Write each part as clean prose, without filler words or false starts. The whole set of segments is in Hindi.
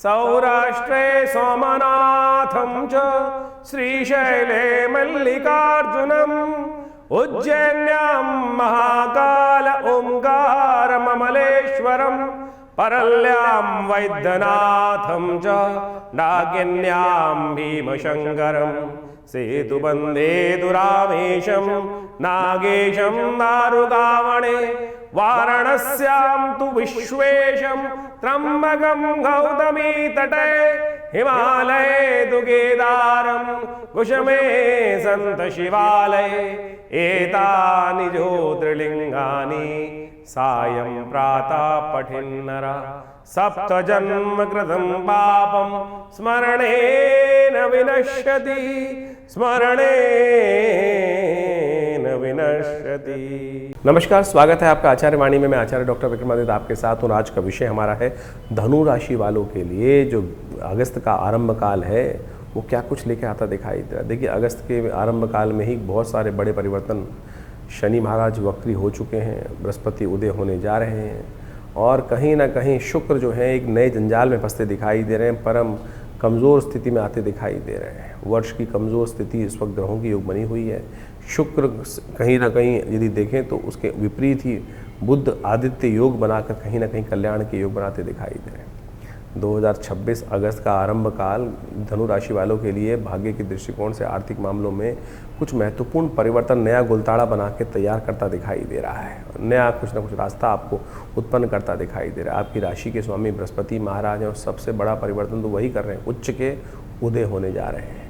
सौराष्ट्रे सोमनाथं च श्रीशैले मल्लिकार्जुनम् उज्जैन्यां महाकाल ओंकारममलेश्वरम् परल्यां वैद्यनाथं च नागिन्यां भीमशङ्करम् सेतुबन्धे दुरामेशं नागेशं दारुकावणे वाराणस्यां तु विश्वेशं त्र्यम्बकं गौतमी तटे हिमालये तु केदारं कुशमे सन्त शिवालये एतानि ज्योतिर्लिङ्गानि सायं प्रातः पठिन्नरा सप्तजन्म कृतं पापं स्मरणेन विनश्यति स्मरणेन विनश्यति। नमस्कार, स्वागत है आपका आचार्य वाणी में। मैं आचार्य डॉक्टर विक्रमादित्य आपके साथ हूँ। आज का विषय हमारा है धनु राशि वालों के लिए जो अगस्त का आरंभ काल है वो क्या कुछ लेके आता दिखाई दे रहा है। देखिए, अगस्त के आरंभ काल में ही बहुत सारे बड़े परिवर्तन, शनि महाराज वक्री हो चुके हैं, बृहस्पति उदय होने जा रहे हैं और कहीं ना कहीं शुक्र जो है एक नए जंजाल में फंसते दिखाई दे रहे हैं, परम कमज़ोर स्थिति में आते दिखाई दे रहे हैं। वर्ष की कमज़ोर स्थिति इस वक्त ग्रहों की योग बनी हुई है। शुक्र कहीं ना कहीं यदि देखें तो उसके विपरीत ही बुध आदित्य योग बनाकर कहीं ना कहीं कल्याण के योग बनाते दिखाई दे रहे हैं। 2026 अगस्त का आरंभ काल धनु राशि वालों के लिए भाग्य के दृष्टिकोण से आर्थिक मामलों में कुछ महत्वपूर्ण परिवर्तन, नया गुलताड़ा बना के तैयार करता दिखाई दे रहा है। नया कुछ ना कुछ रास्ता आपको उत्पन्न करता दिखाई दे रहा है। आपकी राशि के स्वामी बृहस्पति महाराज हैं और सबसे बड़ा परिवर्तन तो वही कर रहे हैं, उच्च के उदय होने जा रहे हैं।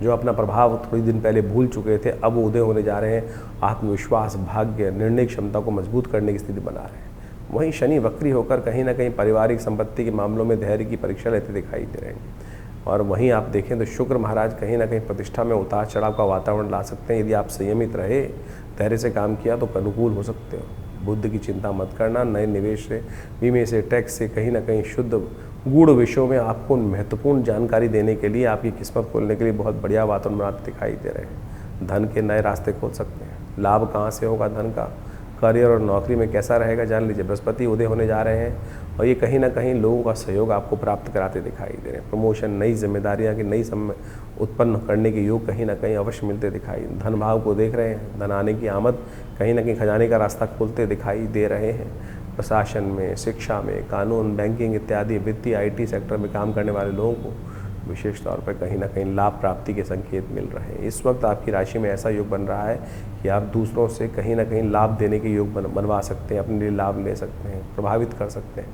जो अपना प्रभाव थोड़ी दिन पहले भूल चुके थे अब उदय होने जा रहे हैं। आत्मविश्वास, भाग्य, निर्णय क्षमता को मजबूत करने की स्थिति बना रहे हैं। वहीं शनि वक्री होकर कहीं ना कहीं पारिवारिक संपत्ति के मामलों में धैर्य की परीक्षा लेते दिखाई दे रहे हैं। और वहीं आप देखें तो शुक्र महाराज कहीं ना कहीं प्रतिष्ठा में उतार चढ़ाव का वातावरण ला सकते हैं। यदि आप संयमित रहे, धैर्य से काम किया तो अनुकूल हो सकते हो। बुद्ध की चिंता मत करना। नए निवेश से, बीमे से, टैक्स से, कहीं ना कहीं शुद्ध गूढ़ विषयों में आपको महत्वपूर्ण जानकारी देने के लिए, आपकी किस्मत खोलने के लिए बहुत बढ़िया वातावरण बनाते दिखाई दे रहे हैं। धन के नए रास्ते खोल सकते हैं। लाभ कहाँ से होगा धन का, करियर और नौकरी में कैसा रहेगा जान लीजिए। बृहस्पति उदय होने जा रहे हैं और ये कहीं ना कहीं लोगों का सहयोग आपको प्राप्त कराते दिखाई दे रहे हैं। प्रमोशन, नई जिम्मेदारियां की नई समय उत्पन्न करने के योग कहीं ना कहीं अवश्य मिलते दिखाई। धन भाव को देख रहे हैं, धन आने की आमद कहीं ना कहीं खजाने का रास्ता खोलते दिखाई दे रहे हैं। प्रशासन में, शिक्षा में, कानून, बैंकिंग इत्यादि वित्तीय IT सेक्टर में काम करने वाले लोगों को विशेष तौर पर कहीं ना कहीं लाभ प्राप्ति के संकेत मिल रहे हैं। इस वक्त आपकी राशि में ऐसा योग बन रहा है कि आप दूसरों से कहीं ना कहीं लाभ देने के योग बनवा सकते हैं, अपने लिए लाभ ले सकते हैं, प्रभावित कर सकते हैं।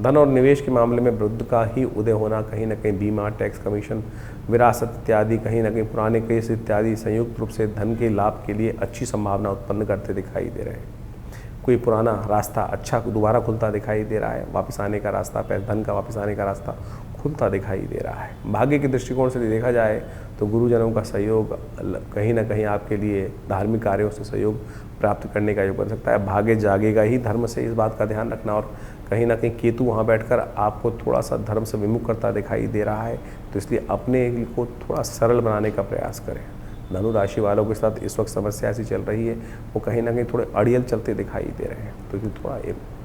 धन और निवेश के मामले में बुध का ही उदय होना कहीं ना कहीं बीमा, टैक्स, कमीशन, विरासत इत्यादि, कहीं ना कहीं पुराने केस इत्यादि संयुक्त रूप से धन के लाभ के लिए अच्छी संभावना उत्पन्न करते दिखाई दे रहे हैं। कोई पुराना रास्ता अच्छा दोबारा खुलता दिखाई दे रहा है। वापस आने का रास्ता, धन का वापस आने का रास्ता खुलता दिखाई दे रहा है। भाग्य के दृष्टिकोण से देखा जाए तो गुरुजनों का सहयोग कहीं ना कहीं आपके लिए धार्मिक कार्यों से सहयोग प्राप्त करने का योग बन सकता है। भाग्य जागेगा ही धर्म से, इस बात का ध्यान रखना। और कहीं ना कहीं केतु वहाँ बैठकर आपको थोड़ा सा धर्म से विमुख करता दिखाई दे रहा है, तो इसलिए अपने को थोड़ा सरल बनाने का प्रयास करें। धनु राशि वालों के साथ इस वक्त समस्या ऐसी चल रही है, वो कहीं ना कहीं थोड़े अड़ियल चलते दिखाई दे रहे हैं, तो थोड़ा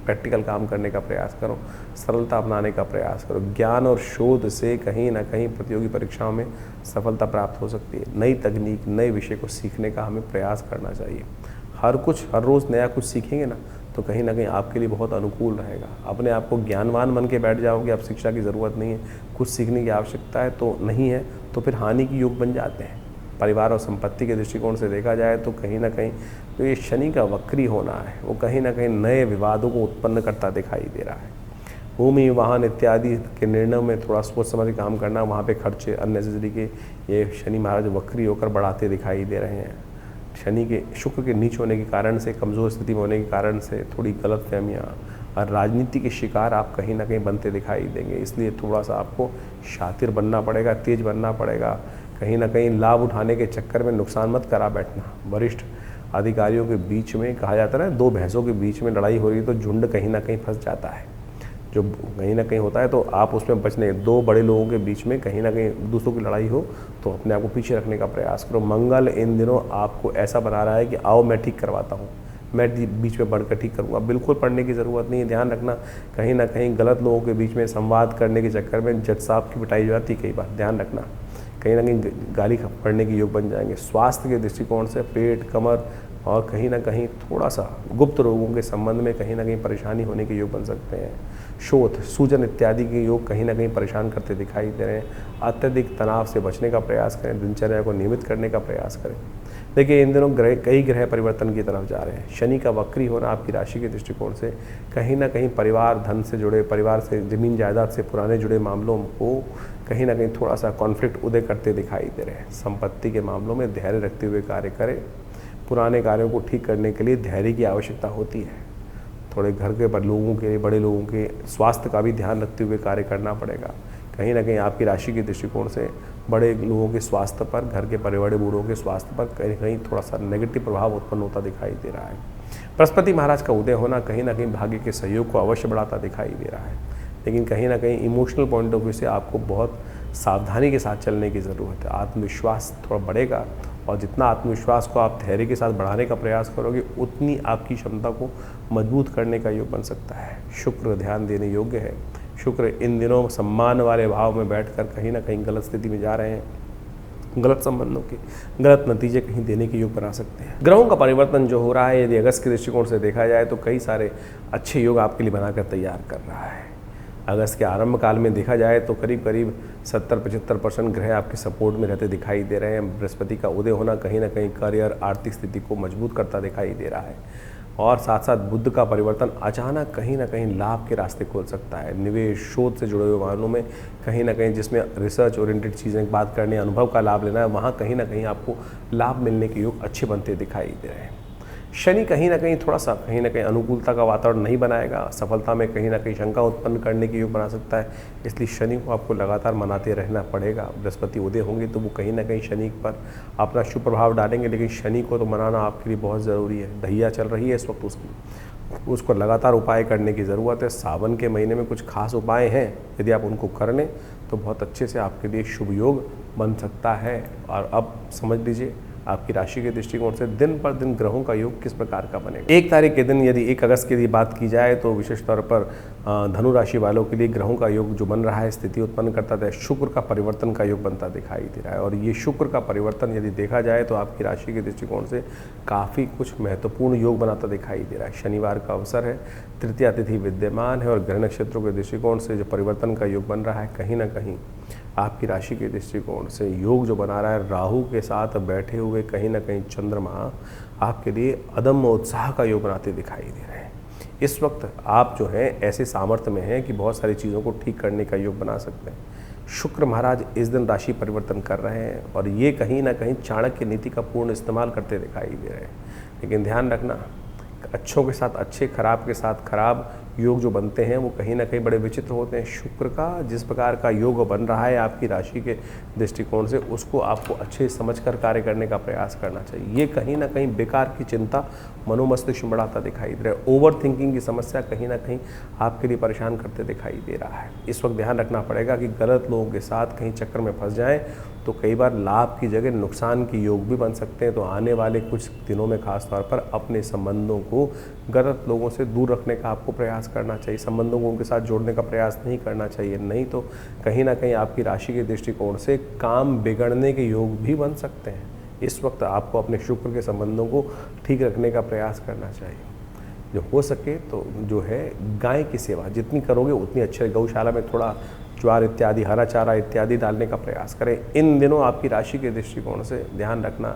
प्रैक्टिकल काम करने का प्रयास करो, सरलता अपनाने का प्रयास करो। ज्ञान और शोध से कहीं ना कहीं प्रतियोगी परीक्षाओं में सफलता प्राप्त हो सकती है। नई तकनीक, नए विषय को सीखने का हमें प्रयास करना चाहिए। हर रोज़ नया कुछ सीखेंगे ना तो कहीं ना कहीं आपके लिए बहुत अनुकूल रहेगा। अपने आप को ज्ञानवान बन के बैठ जाओगे, अब शिक्षा की ज़रूरत नहीं है, कुछ सीखने की आवश्यकता है तो नहीं है, तो फिर हानि की योग बन जाते हैं। परिवार और संपत्ति के दृष्टिकोण से देखा जाए तो कहीं ना कहीं जो ये शनि का वक्री होना है वो कहीं ना कहीं नए विवादों को उत्पन्न करता दिखाई दे रहा है। भूमि, वाहन इत्यादि के निर्णयों में थोड़ा सोच समझ के काम करना, वहाँ पे खर्चे अननेसेसरी के ये शनि महाराज वक्री होकर बढ़ाते दिखाई दे रहे हैं। शुक्र के नीच होने के कारण से, कमज़ोर स्थिति में होने के कारण से थोड़ी गलतफहमियाँ और राजनीति के शिकार आप कहीं ना कहीं बनते दिखाई देंगे। इसलिए थोड़ा सा आपको शातिर बनना पड़ेगा, तेज बनना पड़ेगा। कहीं ना कहीं लाभ उठाने के चक्कर में नुकसान मत करा बैठना। वरिष्ठ अधिकारियों के बीच में कहा जाता है ना, दो भैंसों के बीच में लड़ाई हो रही है तो झुंड कहीं ना कहीं फंस जाता है। जो कहीं ना कहीं होता है तो आप उसमें बचने, दो बड़े लोगों के बीच में कहीं ना कहीं दूसरों की लड़ाई हो तो अपने आप को पीछे रखने का प्रयास करो। मंगल इन दिनों आपको ऐसा बना रहा है कि आओ मैं ठीक करवाता हूँ, मैं बीच में पढ़कर ठीक करूँगा, बिल्कुल पढ़ने की ज़रूरत नहीं है। ध्यान रखना, कहीं ना कहीं गलत लोगों के बीच में संवाद करने के चक्कर में जज साहब की पिटाई हो जाती कई बार। ध्यान रखना, कहीं ना कहीं गाली पढ़ने के योग बन जाएंगे। स्वास्थ्य के दृष्टिकोण से पेट, कमर और कहीं ना कहीं थोड़ा सा गुप्त रोगों के संबंध में कहीं ना कहीं परेशानी होने के योग बन सकते हैं। शोथ, सूजन इत्यादि के योग कहीं ना कहीं परेशान करते दिखाई दे रहे हैं। अत्यधिक तनाव से बचने का प्रयास करें, दिनचर्या को नियमित करने का प्रयास करें। देखिए, इन दिनों कई ग्रह परिवर्तन की तरफ जा रहे हैं। शनि का वक्री होना आपकी राशि के दृष्टिकोण से कहीं ना कहीं परिवार, धन से जुड़े, परिवार से, जमीन जायदाद से पुराने जुड़े मामलों को कहीं ना कहीं थोड़ा सा कॉन्फ्लिक्ट उदय करते दिखाई दे रहे हैं। संपत्ति के मामलों में धैर्य रखते हुए कार्य करें। पुराने कार्यों को ठीक करने के लिए धैर्य की आवश्यकता होती है। थोड़े घर के लोगों के, बड़े लोगों के स्वास्थ्य का भी ध्यान रखते हुए कार्य करना पड़ेगा। कहीं ना कहीं आपकी राशि के दृष्टिकोण से बड़े लोगों के स्वास्थ्य पर, घर के बड़े बूढ़ों के स्वास्थ्य पर कहीं ना कहीं थोड़ा सा नेगेटिव प्रभाव उत्पन्न होता दिखाई दे रहा है। बृहस्पति महाराज का उदय होना कहीं ना कहीं भाग्य के सहयोग को अवश्य बढ़ाता दिखाई दे रहा है, लेकिन कहीं ना कहीं इमोशनल पॉइंट ऑफ व्यू से आपको बहुत सावधानी के साथ चलने की ज़रूरत है। आत्मविश्वास थोड़ा बढ़ेगा, और जितना आत्मविश्वास को आप धैर्य के साथ बढ़ाने का प्रयास करोगे, उतनी आपकी क्षमता को मजबूत करने का योग बन सकता है। शुक्र ध्यान देने योग्य है। शुक्र इन दिनों सम्मान वाले भाव में बैठकर कहीं ना कहीं गलत स्थिति में जा रहे हैं। गलत संबंधों के गलत नतीजे कहीं देने के योग बना सकते हैं। ग्रहों का परिवर्तन जो हो रहा है, यदि अगस्त के दृष्टिकोण से देखा जाए तो कई सारे अच्छे योग आपके लिए बनाकर तैयार कर रहा है। अगस्त के आरंभ काल में देखा जाए तो करीब करीब 70-75% ग्रह आपके सपोर्ट में रहते दिखाई दे रहे हैं। बृहस्पति का उदय होना कहीं ना कहीं करियर, आर्थिक स्थिति को मजबूत करता दिखाई दे रहा है, और साथ साथ बुध का परिवर्तन अचानक कहीं ना कहीं लाभ के रास्ते खोल सकता है। निवेश, शोध से जुड़े हुए वाहनों में कहीं ना कहीं, जिसमें रिसर्च ओरिएंटेड चीज़ें बात करनी, अनुभव का लाभ लेना है, वहाँ कहीं ना कहीं आपको लाभ मिलने के योग अच्छे बनते दिखाई दे रहे हैं। शनि कहीं ना कहीं अनुकूलता का वातावरण नहीं बनाएगा, सफलता में कहीं ना कहीं शंका उत्पन्न करने के योग बना सकता है। इसलिए शनि को आपको लगातार मनाते रहना पड़ेगा। बृहस्पति उदय होंगे तो वो कहीं ना कहीं शनि पर अपना शुभ प्रभाव डालेंगे, लेकिन शनि को तो मनाना आपके लिए बहुत ज़रूरी है। दहिया चल रही है इस वक्त, उसको लगातार उपाय करने की ज़रूरत है। सावन के महीने में कुछ खास उपाय हैं, यदि आप उनको कर लें तो बहुत अच्छे से आपके लिए शुभ योग बन सकता है। और अब समझ लीजिए आपकी राशि के दृष्टिकोण से दिन पर दिन ग्रहों का योग किस प्रकार का बनेगा। 1 तारीख के दिन, यदि 1 अगस्त की बात की जाए तो विशेष तौर पर धनु राशि वालों के लिए ग्रहों का योग जो बन रहा है, स्थिति उत्पन्न करता है। शुक्र का परिवर्तन का योग बनता दिखाई दे रहा है, और ये शुक्र का परिवर्तन यदि देखा जाए तो आपकी राशि के दृष्टिकोण से काफ़ी कुछ महत्वपूर्ण योग बनाता दिखाई दे रहा है। शनिवार का अवसर है, तृतीया तिथि विद्यमान है, और ग्रह नक्षत्रों के दृष्टिकोण से जो परिवर्तन का योग बन रहा है, कहीं ना कहीं आपकी राशि के दृष्टिकोण से योग जो बना रहा है, राहु के साथ बैठे हुए कहीं ना कहीं चंद्रमा आपके लिए अदम्य उत्साह का योग बनाते दिखाई दे रहे हैं। इस वक्त आप जो है ऐसे सामर्थ्य में हैं कि बहुत सारी चीज़ों को ठीक करने का योग बना सकते हैं। शुक्र महाराज इस दिन राशि परिवर्तन कर रहे हैं, और ये कहीं ना कहीं चाणक्य नीति का पूर्ण इस्तेमाल करते दिखाई दे रहे हैं। लेकिन ध्यान रखना, अच्छों के साथ अच्छे, खराब के साथ खराब योग जो बनते हैं वो कहीं ना कहीं बड़े विचित्र होते हैं। शुक्र का जिस प्रकार का योग बन रहा है आपकी राशि के दृष्टिकोण से, उसको आपको अच्छे समझकर कार्य करने का प्रयास करना चाहिए। ये कहीं ना कहीं बेकार की चिंता मनोमस्तिष्क में बढ़ाता दिखाई दे रहा है। ओवर थिंकिंग की समस्या कहीं ना कहीं आपके लिए परेशान करते दिखाई दे रहा है। इस वक्त ध्यान रखना पड़ेगा कि गलत लोगों के साथ कहीं चक्कर में फंस जाएं तो कई बार लाभ की जगह नुकसान के योग भी बन सकते हैं। तो आने वाले कुछ दिनों में खास तौर पर अपने संबंधों को गलत लोगों से दूर रखने का आपको प्रयास करना चाहिए। संबंधों को उनके साथ जोड़ने का प्रयास नहीं करना चाहिए, नहीं तो कहीं ना कहीं आपकी राशि के दृष्टिकोण से काम बिगड़ने के योग भी बन सकते हैं। इस वक्त आपको अपने शुक्र के संबंधों को ठीक रखने का प्रयास करना चाहिए। जो हो सके तो जो है गाय की सेवा जितनी करोगे उतनी अच्छी। गौशाला में थोड़ा ज्वार इत्यादि, हरा चारा इत्यादि डालने का प्रयास करें। इन दिनों आपकी राशि के दृष्टिकोण से ध्यान रखना,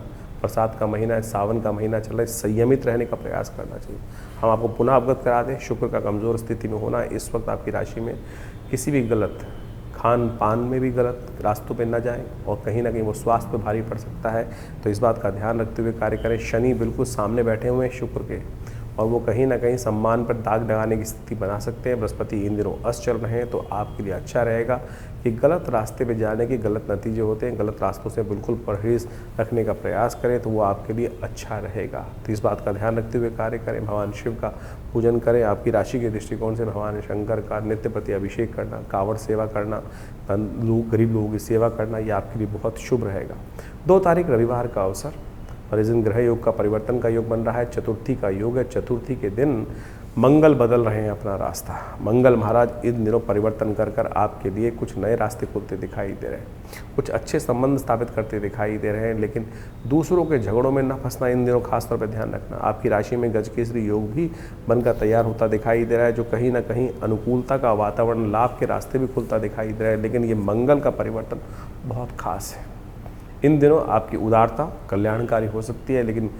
बरसात का महीना है, सावन का महीना चल रहा है, संयमित रहने का प्रयास करना चाहिए। हम आपको पुनः अवगत करा दें, शुक्र का कमज़ोर स्थिति में होना इस वक्त आपकी राशि में किसी भी गलत खान पान में भी गलत रास्तों पे न जाएं, और कहीं ना कहीं वो स्वास्थ्य पर भारी पड़ सकता है। तो इस बात का ध्यान रखते हुए कार्य करें। शनि बिल्कुल सामने बैठे हुए हैं शुक्र के, और वो कहीं ना कहीं सम्मान पर दाग लगाने की स्थिति बना सकते हैं। बृहस्पति इन दिनों अस्त चल रहे हैं, तो आपके लिए अच्छा रहेगा कि गलत रास्ते पे जाने के गलत नतीजे होते हैं। गलत रास्तों से बिल्कुल परहेज रखने का प्रयास करें तो वो आपके लिए अच्छा रहेगा। तो इस बात का ध्यान रखते हुए कार्य करें। भगवान शिव का पूजन करें। आपकी राशि के दृष्टिकोण से भगवान शंकर का नित्य प्रति अभिषेक करना, कांवड़ सेवा करना, गरीब लोगों की सेवा करना, ये आपके लिए बहुत शुभ रहेगा। 2 तारीख रविवार का अवसर, और इस दिन ग्रह योग का परिवर्तन का योग बन रहा है, चतुर्थी का योग है। चतुर्थी के दिन मंगल बदल रहे हैं अपना रास्ता। मंगल महाराज इन दिनों परिवर्तन कर कर आपके लिए कुछ नए रास्ते खुलते दिखाई दे रहे हैं, कुछ अच्छे संबंध स्थापित करते दिखाई दे रहे हैं। लेकिन दूसरों के झगड़ों में न फंसना इन दिनों खासतौर पर ध्यान रखना। आपकी राशि में गजकेसरी योग भी बनकर तैयार होता दिखाई दे रहा है, जो कहीं ना कहीं अनुकूलता का वातावरण, लाभ के रास्ते भी खुलता दिखाई दे रहा है। लेकिन ये मंगल का परिवर्तन बहुत खास है। इन दिनों आपकी उदारता कल्याणकारी हो सकती है, लेकिन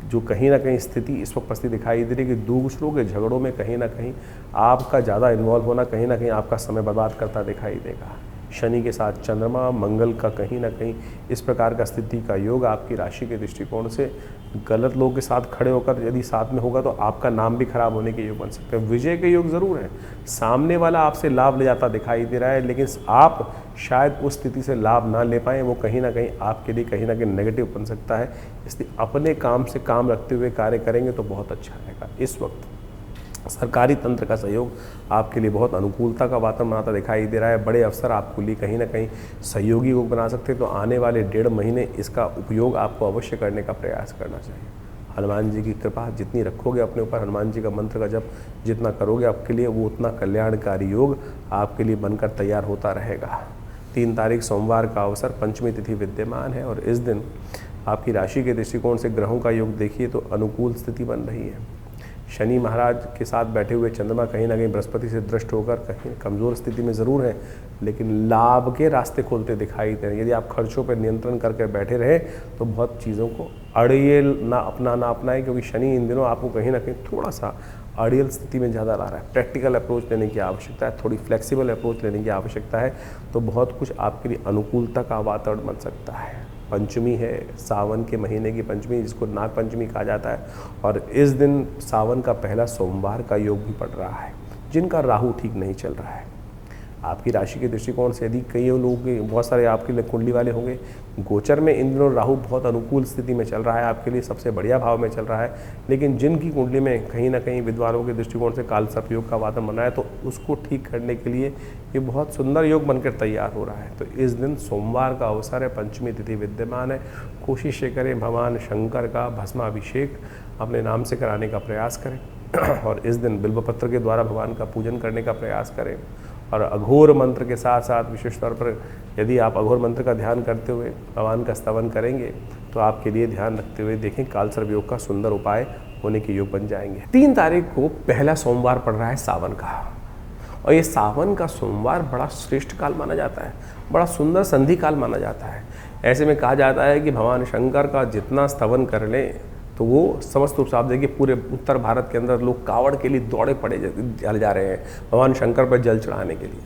जो कहीं ना कहीं स्थिति इस वक्त पस्ती दिखाई दे रही है कि दूसरों के झगड़ों में कहीं ना कहीं आपका ज़्यादा इन्वॉल्व होना कहीं ना कहीं आपका समय बर्बाद करता दिखाई देगा। शनि के साथ चंद्रमा, मंगल का कहीं ना कहीं इस प्रकार का स्थिति का योग आपकी राशि के दृष्टिकोण से गलत लोगों के साथ खड़े होकर यदि साथ में होगा तो आपका नाम भी खराब होने के योग बन सकते हैं। विजय के योग ज़रूर है, सामने वाला आपसे लाभ ले जाता दिखाई दे रहा है, लेकिन आप शायद उस स्थिति से लाभ ना ले पाएँ, वो कहीं ना कहीं आपके लिए कहीं ना कहीं नेगेटिव बन सकता है। इसलिए अपने काम से काम रखते हुए कार्य करेंगे तो बहुत अच्छा रहेगा। इस वक्त सरकारी तंत्र का सहयोग आपके लिए बहुत अनुकूलता का वातावरण बनाता दिखाई दे रहा है। बड़े अफसर आपके लिए कहीं ना कहीं सहयोगी को बना सकते हैं, तो आने वाले 1.5 महीने इसका उपयोग आपको अवश्य करने का प्रयास करना चाहिए। हनुमान जी की कृपा जितनी रखोगे अपने ऊपर, हनुमान जी का मंत्र का जप जितना करोगे आपके लिए, वो उतना कल्याणकारी योग आपके लिए बनकर तैयार होता रहेगा। 3 तारीख सोमवार का अवसर, पंचमी तिथि विद्यमान है और इस दिन आपकी राशि के दृष्टिकोण से ग्रहों का योग देखिए तो अनुकूल स्थिति बन रही है। शनि महाराज के साथ बैठे हुए चंद्रमा कहीं ना कहीं बृहस्पति से दृष्ट होकर कहीं कमज़ोर स्थिति में ज़रूर है, लेकिन लाभ के रास्ते खोलते दिखाई दे रहे हैं। यदि आप खर्चों पर नियंत्रण करके बैठे रहे तो बहुत चीज़ों को अड़ियल ना अपनाएं, क्योंकि शनि इन दिनों आपको कहीं ना कहीं थोड़ा सा अड़ियल स्थिति में ज़्यादा ला रहा है। प्रैक्टिकल अप्रोच लेने की आवश्यकता है, थोड़ी फ्लेक्सिबल अप्रोच लेने की आवश्यकता है, तो बहुत कुछ आपके लिए अनुकूलता का वातावरण बन सकता है। पंचमी है, सावन के महीने की पंचमी, जिसको नाग पंचमी कहा जाता है, और इस दिन सावन का पहला सोमवार का योग भी पड़ रहा है। जिनका राहु ठीक नहीं चल रहा है, आपकी राशि के दृष्टिकोण से यदि कई लोग, बहुत सारे आपके लिए कुंडली वाले होंगे, गोचर में इन दिनों राहु बहुत अनुकूल स्थिति में चल रहा है, आपके लिए सबसे बढ़िया भाव में चल रहा है। लेकिन जिनकी कुंडली में कहीं ना कहीं विद्वानों के दृष्टिकोण से काल सर्प योग का वातावरण बना है, तो उसको ठीक करने के लिए ये बहुत सुंदर योग बनकर तैयार हो रहा है। तो इस दिन सोमवार का अवसर है, पंचमी तिथि विद्यमान है। कोशिश करें भगवान शंकर का भस्माभिषेक अपने नाम से कराने का प्रयास करें और इस दिन बिल्वपत्र के द्वारा भगवान का पूजन करने का प्रयास करें। और अघोर मंत्र के साथ साथ विशेष तौर पर यदि आप अघोर मंत्र का ध्यान करते हुए भगवान का स्तवन करेंगे तो आपके लिए ध्यान रखते हुए देखें काल सर्प योग का सुंदर उपाय होने के योग बन जाएंगे। 3 तारीख को पहला सोमवार पड़ रहा है सावन का, और ये सावन का सोमवार बड़ा श्रेष्ठ काल माना जाता है, बड़ा सुंदर संधि काल माना जाता है। ऐसे में कहा जाता है कि भगवान शंकर का जितना स्तवन कर लें तो वो समस्त रूप से आप देखिए पूरे उत्तर भारत के अंदर लोग कावड़ के लिए दौड़े पड़े जा रहे हैं भगवान शंकर पर जल चढ़ाने के लिए।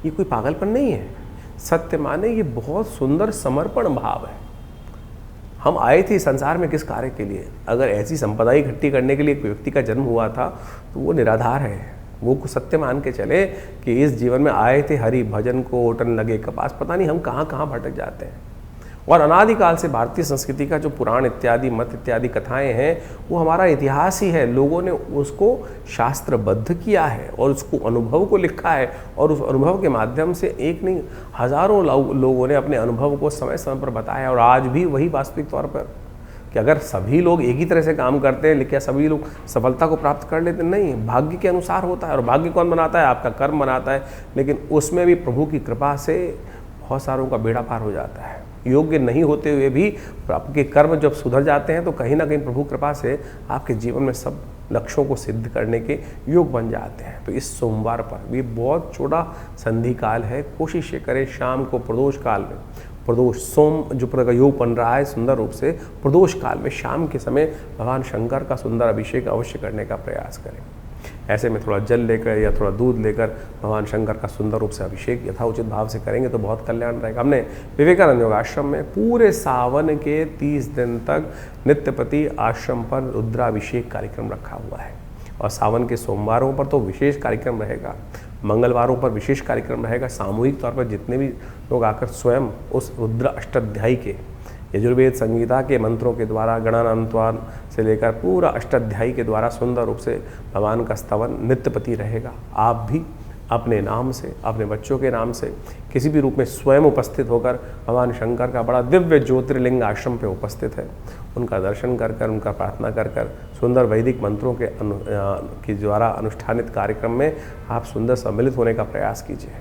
ये कोई पागलपन नहीं है, सत्य माने ये बहुत सुंदर समर्पण भाव है। हम आए थे संसार में किस कार्य के लिए? अगर ऐसी संपदा इकट्ठी करने के लिए एक व्यक्ति का जन्म हुआ था तो वो निराधार है। वो सत्य मान के चले कि इस जीवन में आए थे हरि भजन को ओटन लगे कपास, पता नहीं हम कहाँ कहाँ भटक जाते हैं। और अनादिकाल से भारतीय संस्कृति का जो पुराण इत्यादि मत इत्यादि कथाएं हैं वो हमारा इतिहास ही है। लोगों ने उसको शास्त्रबद्ध किया है और उसको अनुभव को लिखा है, और उस अनुभव के माध्यम से एक नहीं हजारों लोगों ने अपने अनुभव को समय समय पर बताया। और आज भी वही वास्तविक तौर पर कि अगर सभी लोग एक ही तरह से काम करते हैं, लेकिन सभी लोग सफलता को प्राप्त कर लेते नहीं, भाग्य के अनुसार होता है। और भाग्य कौन बनाता है? आपका कर्म बनाता है। लेकिन उसमें भी प्रभु की कृपा से बहुत सारों का बेड़ा पार हो जाता है। योग्य नहीं होते हुए भी आपके कर्म जब सुधर जाते हैं तो कहीं ना कहीं प्रभु कृपा से आपके जीवन में सब लक्ष्यों को सिद्ध करने के योग बन जाते हैं। तो इस सोमवार पर भी बहुत छोटा संधि काल है, कोशिश करें शाम को प्रदोष काल में, प्रदोष सोम जो प्रकार योग बन रहा है सुंदर रूप से, प्रदोष काल में शाम के समय भगवान शंकर का सुंदर अभिषेक अवश्य करने का प्रयास करें। ऐसे में थोड़ा जल लेकर या थोड़ा दूध लेकर भगवान शंकर का सुंदर रूप से अभिषेक यथाउचित भाव से करेंगे तो बहुत कल्याण रहेगा। हमने विवेकानंद योग आश्रम में पूरे सावन के 30 दिन तक नित्यपति आश्रम पर रुद्राभिषेक कार्यक्रम रखा हुआ है, और सावन के सोमवारों पर तो विशेष कार्यक्रम रहेगा, मंगलवारों पर विशेष कार्यक्रम रहेगा। सामूहिक तौर पर जितने भी लोग आकर स्वयं उस रुद्र अष्टाध्यायी के यजुर्वेद संगीता के मंत्रों के द्वारा गणानान्त्वान से लेकर पूरा अष्टाध्यायी के द्वारा सुंदर रूप से भगवान का स्तवन नित्यपति रहेगा। आप भी अपने नाम से, अपने बच्चों के नाम से किसी भी रूप में स्वयं उपस्थित होकर भगवान शंकर का बड़ा दिव्य ज्योतिर्लिंग आश्रम पे उपस्थित है, उनका दर्शन कर कर, उनका प्रार्थना कर कर, सुंदर वैदिक मंत्रों के द्वारा अनुष्ठानित कार्यक्रम में आप सुंदर सम्मिलित होने का प्रयास कीजिए।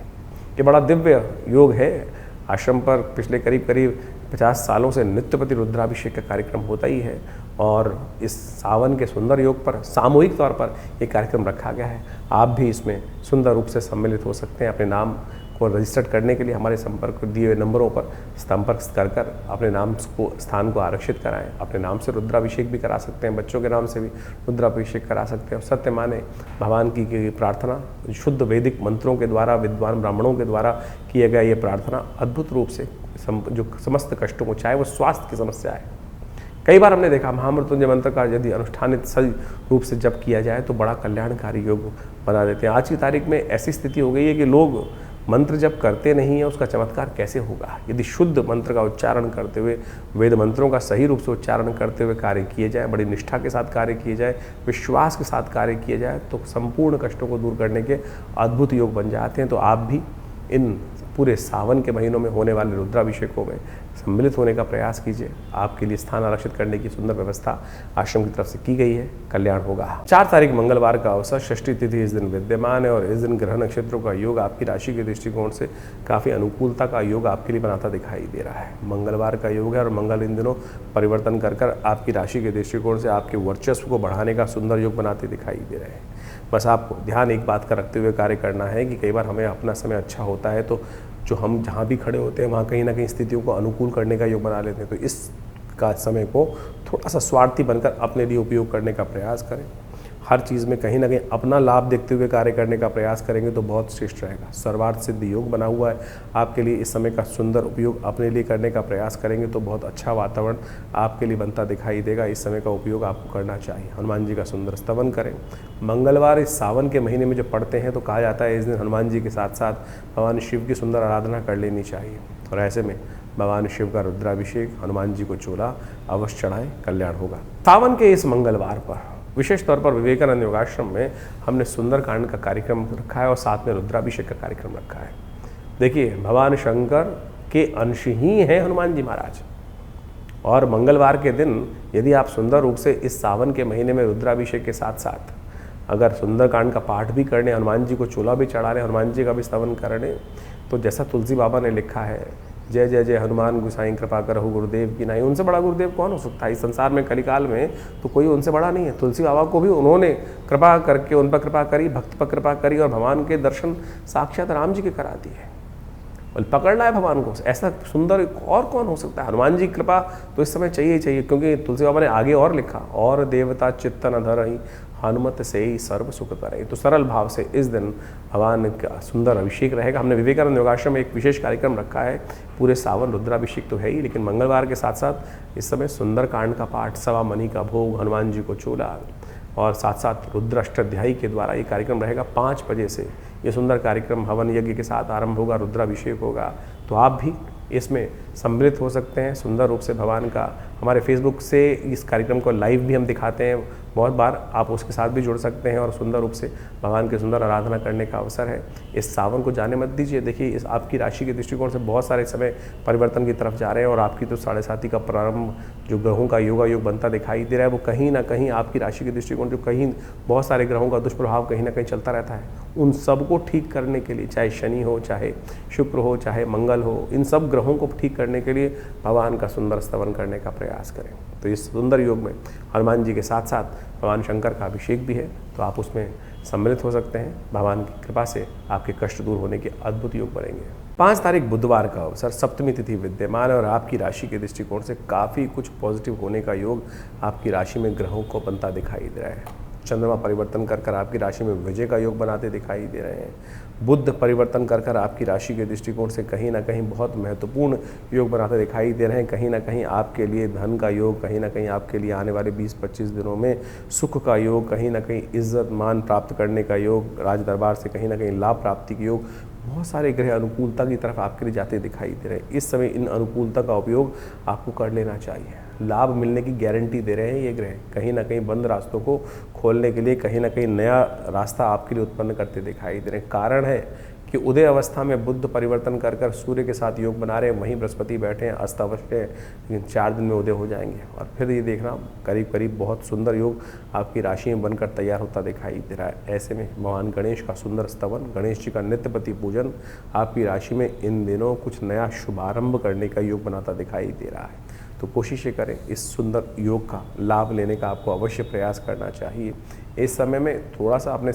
ये बड़ा दिव्य योग है। आश्रम पर पिछले करीब करीब 50 सालों से नित्यपति रुद्राभिषेक का कार्यक्रम होता ही है और इस सावन के सुंदर योग पर सामूहिक तौर पर ये कार्यक्रम रखा गया है। आप भी इसमें सुंदर रूप से सम्मिलित हो सकते हैं। अपने नाम को रजिस्टर्ड करने के लिए हमारे संपर्क दिए हुए नंबरों पर संपर्क कर कर अपने नाम को, स्थान को आरक्षित कराएं। अपने नाम से रुद्राभिषेक भी करा सकते हैं, बच्चों के नाम से भी रुद्राभिषेक करा सकते हैं। सत्य माने भगवान की प्रार्थना शुद्ध वैदिक मंत्रों के द्वारा, विद्वान ब्राह्मणों के द्वारा किया गया ये प्रार्थना अद्भुत रूप से जो समस्त कष्टों को, चाहे वो स्वास्थ्य की समस्या है, कई बार हमने देखा महामृत्युंजय मंत्र का यदि अनुष्ठानित सही रूप से जप किया जाए तो बड़ा कल्याणकारी योग बना देते हैं। आज की तारीख में ऐसी स्थिति हो गई है कि लोग मंत्र जप करते नहीं है, उसका चमत्कार कैसे होगा? यदि शुद्ध मंत्र का उच्चारण करते हुए, वेद मंत्रों का सही रूप से उच्चारण करते हुए कार्य किए जाए, बड़ी निष्ठा के साथ कार्य किए जाए, विश्वास के साथ कार्य किए जाए तो संपूर्ण कष्टों को दूर करने के अद्भुत योग बन जाते हैं। तो आप भी इन पूरे सावन के महीनों में होने वाले रुद्राभिषेकों में सम्मिलित होने का प्रयास कीजिए। आपके लिए स्थान आरक्षित करने की सुंदर व्यवस्था आश्रम की तरफ से की गई है, कल्याण होगा। 4 तारीख मंगलवार का अवसर, षष्ठी तिथि इस दिन विद्यमान है और इस दिन ग्रह नक्षत्रों का योग आपकी राशि के दृष्टिकोण से काफ़ी अनुकूलता का योग आपके लिए बनाता दिखाई दे रहा है। मंगलवार का योग है और मंगल इन दिनों परिवर्तन कर कर आपकी राशि के दृष्टिकोण से आपके वर्चस्व को बढ़ाने का सुंदर योग बनाते दिखाई दे रहे हैं। बस आपको ध्यान एक बात का रखते हुए कार्य करना है कि कई बार हमें अपना समय अच्छा होता है तो जो हम जहाँ भी खड़े होते हैं वहाँ कहीं ना कहीं स्थितियों को अनुकूल करने का योग बना लेते हैं। तो इस का समय को थोड़ा सा स्वार्थी बनकर अपने लिए उपयोग करने का प्रयास करें। हर चीज़ में कहीं ना कहीं अपना लाभ देखते हुए कार्य करने का प्रयास करेंगे तो बहुत श्रेष्ठ रहेगा। सर्वार्थ सिद्ध योग बना हुआ है आपके लिए। इस समय का सुंदर उपयोग अपने लिए करने का प्रयास करेंगे तो बहुत अच्छा वातावरण आपके लिए बनता दिखाई देगा। इस समय का उपयोग आपको करना चाहिए। हनुमान जी का सुंदर स्तवन करें। मंगलवार इस सावन के महीने में जो पड़ते हैं तो कहा जाता है इस दिन हनुमान जी के साथ साथ भगवान शिव की सुंदर आराधना कर लेनी चाहिए और ऐसे में भगवान शिव का रुद्राभिषेक, हनुमान जी को चोला अवश्य चढ़ाएं, कल्याण होगा। सावन के इस मंगलवार पर विशेष तौर पर विवेकानंद योगाश्रम में हमने सुंदरकांड का कार्यक्रम रखा है और साथ में रुद्राभिषेक का कार्यक्रम रखा है। देखिए, भगवान शंकर के अंश ही हैं हनुमान जी महाराज और मंगलवार के दिन यदि आप सुंदर रूप से इस सावन के महीने में रुद्राभिषेक के साथ साथ अगर सुंदरकांड का पाठ भी करने, हनुमान जी को चोला भी चढ़ा लें, हनुमान जी का भी स्तवन करें तो जैसा तुलसी बाबा ने लिखा है, जय जय जय हनुमान गुसाई कृपा करहु गुरुदेव की नाई। उनसे बड़ा गुरुदेव कौन हो सकता है इस संसार में? कलिकाल में तो कोई उनसे बड़ा नहीं है। तुलसी बाबा को भी उन्होंने कृपा करके उन पर कृपा करी, भक्त पर कृपा करी और भगवान के दर्शन साक्षात राम जी के करा दिए। और पकड़ना है भगवान को, ऐसा सुंदर और कौन हो सकता है? हनुमान जी कृपा तो इस समय चाहिए ही चाहिए, क्योंकि तुलसी बाबा ने आगे और लिखा, और देवता चित्तन धरहि हनुमत से ही सर्व सुख करे। तो सरल भाव से इस दिन भगवान का सुंदर अभिषेक रहेगा। हमने विवेकानंद योगाश्रम में एक विशेष कार्यक्रम रखा है। पूरे सावन रुद्राभिषेक तो है ही, लेकिन मंगलवार के साथ साथ इस समय सुंदरकांड का पाठ, सवा मणि का भोग, हनुमान जी को चोला और साथ साथ रुद्र अष्टाध्यायी के द्वारा ये कार्यक्रम रहेगा। 5 बजे से ये सुंदर कार्यक्रम हवन यज्ञ के साथ आरंभ होगा, रुद्राभिषेक होगा। तो आप भी इसमें सम्मिलित हो सकते हैं। सुंदर रूप से भगवान का हमारे फेसबुक से इस कार्यक्रम को लाइव भी हम दिखाते हैं बहुत बार, आप उसके साथ भी जुड़ सकते हैं और सुंदर रूप से भगवान की सुंदर आराधना करने का अवसर है। इस सावन को जाने मत दीजिए। देखिए, इस आपकी राशि के दृष्टिकोण से बहुत सारे समय परिवर्तन की तरफ जा रहे हैं और आपकी तो 7.5 का प्रारंभ जो ग्रहों का योगा योग बनता दिखाई दे रहा है वो कहीं ना कहीं आपकी राशि के दृष्टिकोण जो कहीं बहुत सारे ग्रहों का दुष्प्रभाव कहीं ना कहीं चलता रहता है, उन सबको ठीक करने के लिए, चाहे शनि हो, चाहे शुक्र हो, चाहे मंगल हो, इन सब ग्रहों को ठीक करने के लिए भगवान का सुंदर स्तवन करने का प्रयास करें। तो इस सुंदर योग में हनुमान जी के साथ साथ भगवान शंकर का अभिषेक भी है, तो आप उसमें सम्मिलित हो सकते हैं। भगवान की कृपा से आपके कष्ट दूर होने के अद्भुत योग बनेंगे। 5 तारीख बुधवार का अवसर, सप्तमी तिथि विद्यमान है और आपकी राशि के दृष्टिकोण से काफ़ी कुछ पॉजिटिव होने का योग आपकी राशि में ग्रहों को बनता दिखाई दे रहा है। चंद्रमा परिवर्तन कर कर आपकी राशि में विजय का योग बनाते दिखाई दे रहे हैं। बुध परिवर्तन कर कर आपकी राशि के दृष्टिकोण से कहीं ना कहीं बहुत महत्वपूर्ण योग बनाते दिखाई दे रहे हैं। कहीं ना कहीं आपके लिए धन का योग, कहीं ना कहीं आपके लिए आने वाले 20-25 दिनों में सुख का योग, कहीं ना कहीं इज्जत मान प्राप्त करने का योग, राज दरबार से कहीं ना कहीं लाभ प्राप्ति के योग, बहुत सारे ग्रह अनुकूलता की तरफ आपके लिए जाते दिखाई दे रहे हैं। इस समय इन अनुकूलता का उपयोग आपको कर लेना चाहिए। लाभ मिलने की गारंटी दे रहे हैं ये ग्रह। कहीं ना कहीं बंद रास्तों को खोलने के लिए कहीं ना कहीं नया रास्ता आपके लिए उत्पन्न करते दिखाई दे रहे हैं। कारण है कि उदय अवस्था में बुध परिवर्तन कर कर सूर्य के साथ योग बना रहे हैं, वहीं बृहस्पति बैठे हैं, अस्त अवस्था है, लेकिन 4 दिन में उदय हो जाएंगे। और फिर ये देखना करीब करीब बहुत सुंदर योग आपकी राशि में बनकर तैयार होता दिखाई दे रहा है। ऐसे में भगवान गणेश का सुंदर स्तवन, गणेश जी का नित्यपति पूजन आपकी राशि में इन दिनों कुछ नया शुभारंभ करने का योग बनाता दिखाई दे रहा है। तो कोशिशें करें, इस सुंदर योग का लाभ लेने का आपको अवश्य प्रयास करना चाहिए। इस समय में थोड़ा सा अपने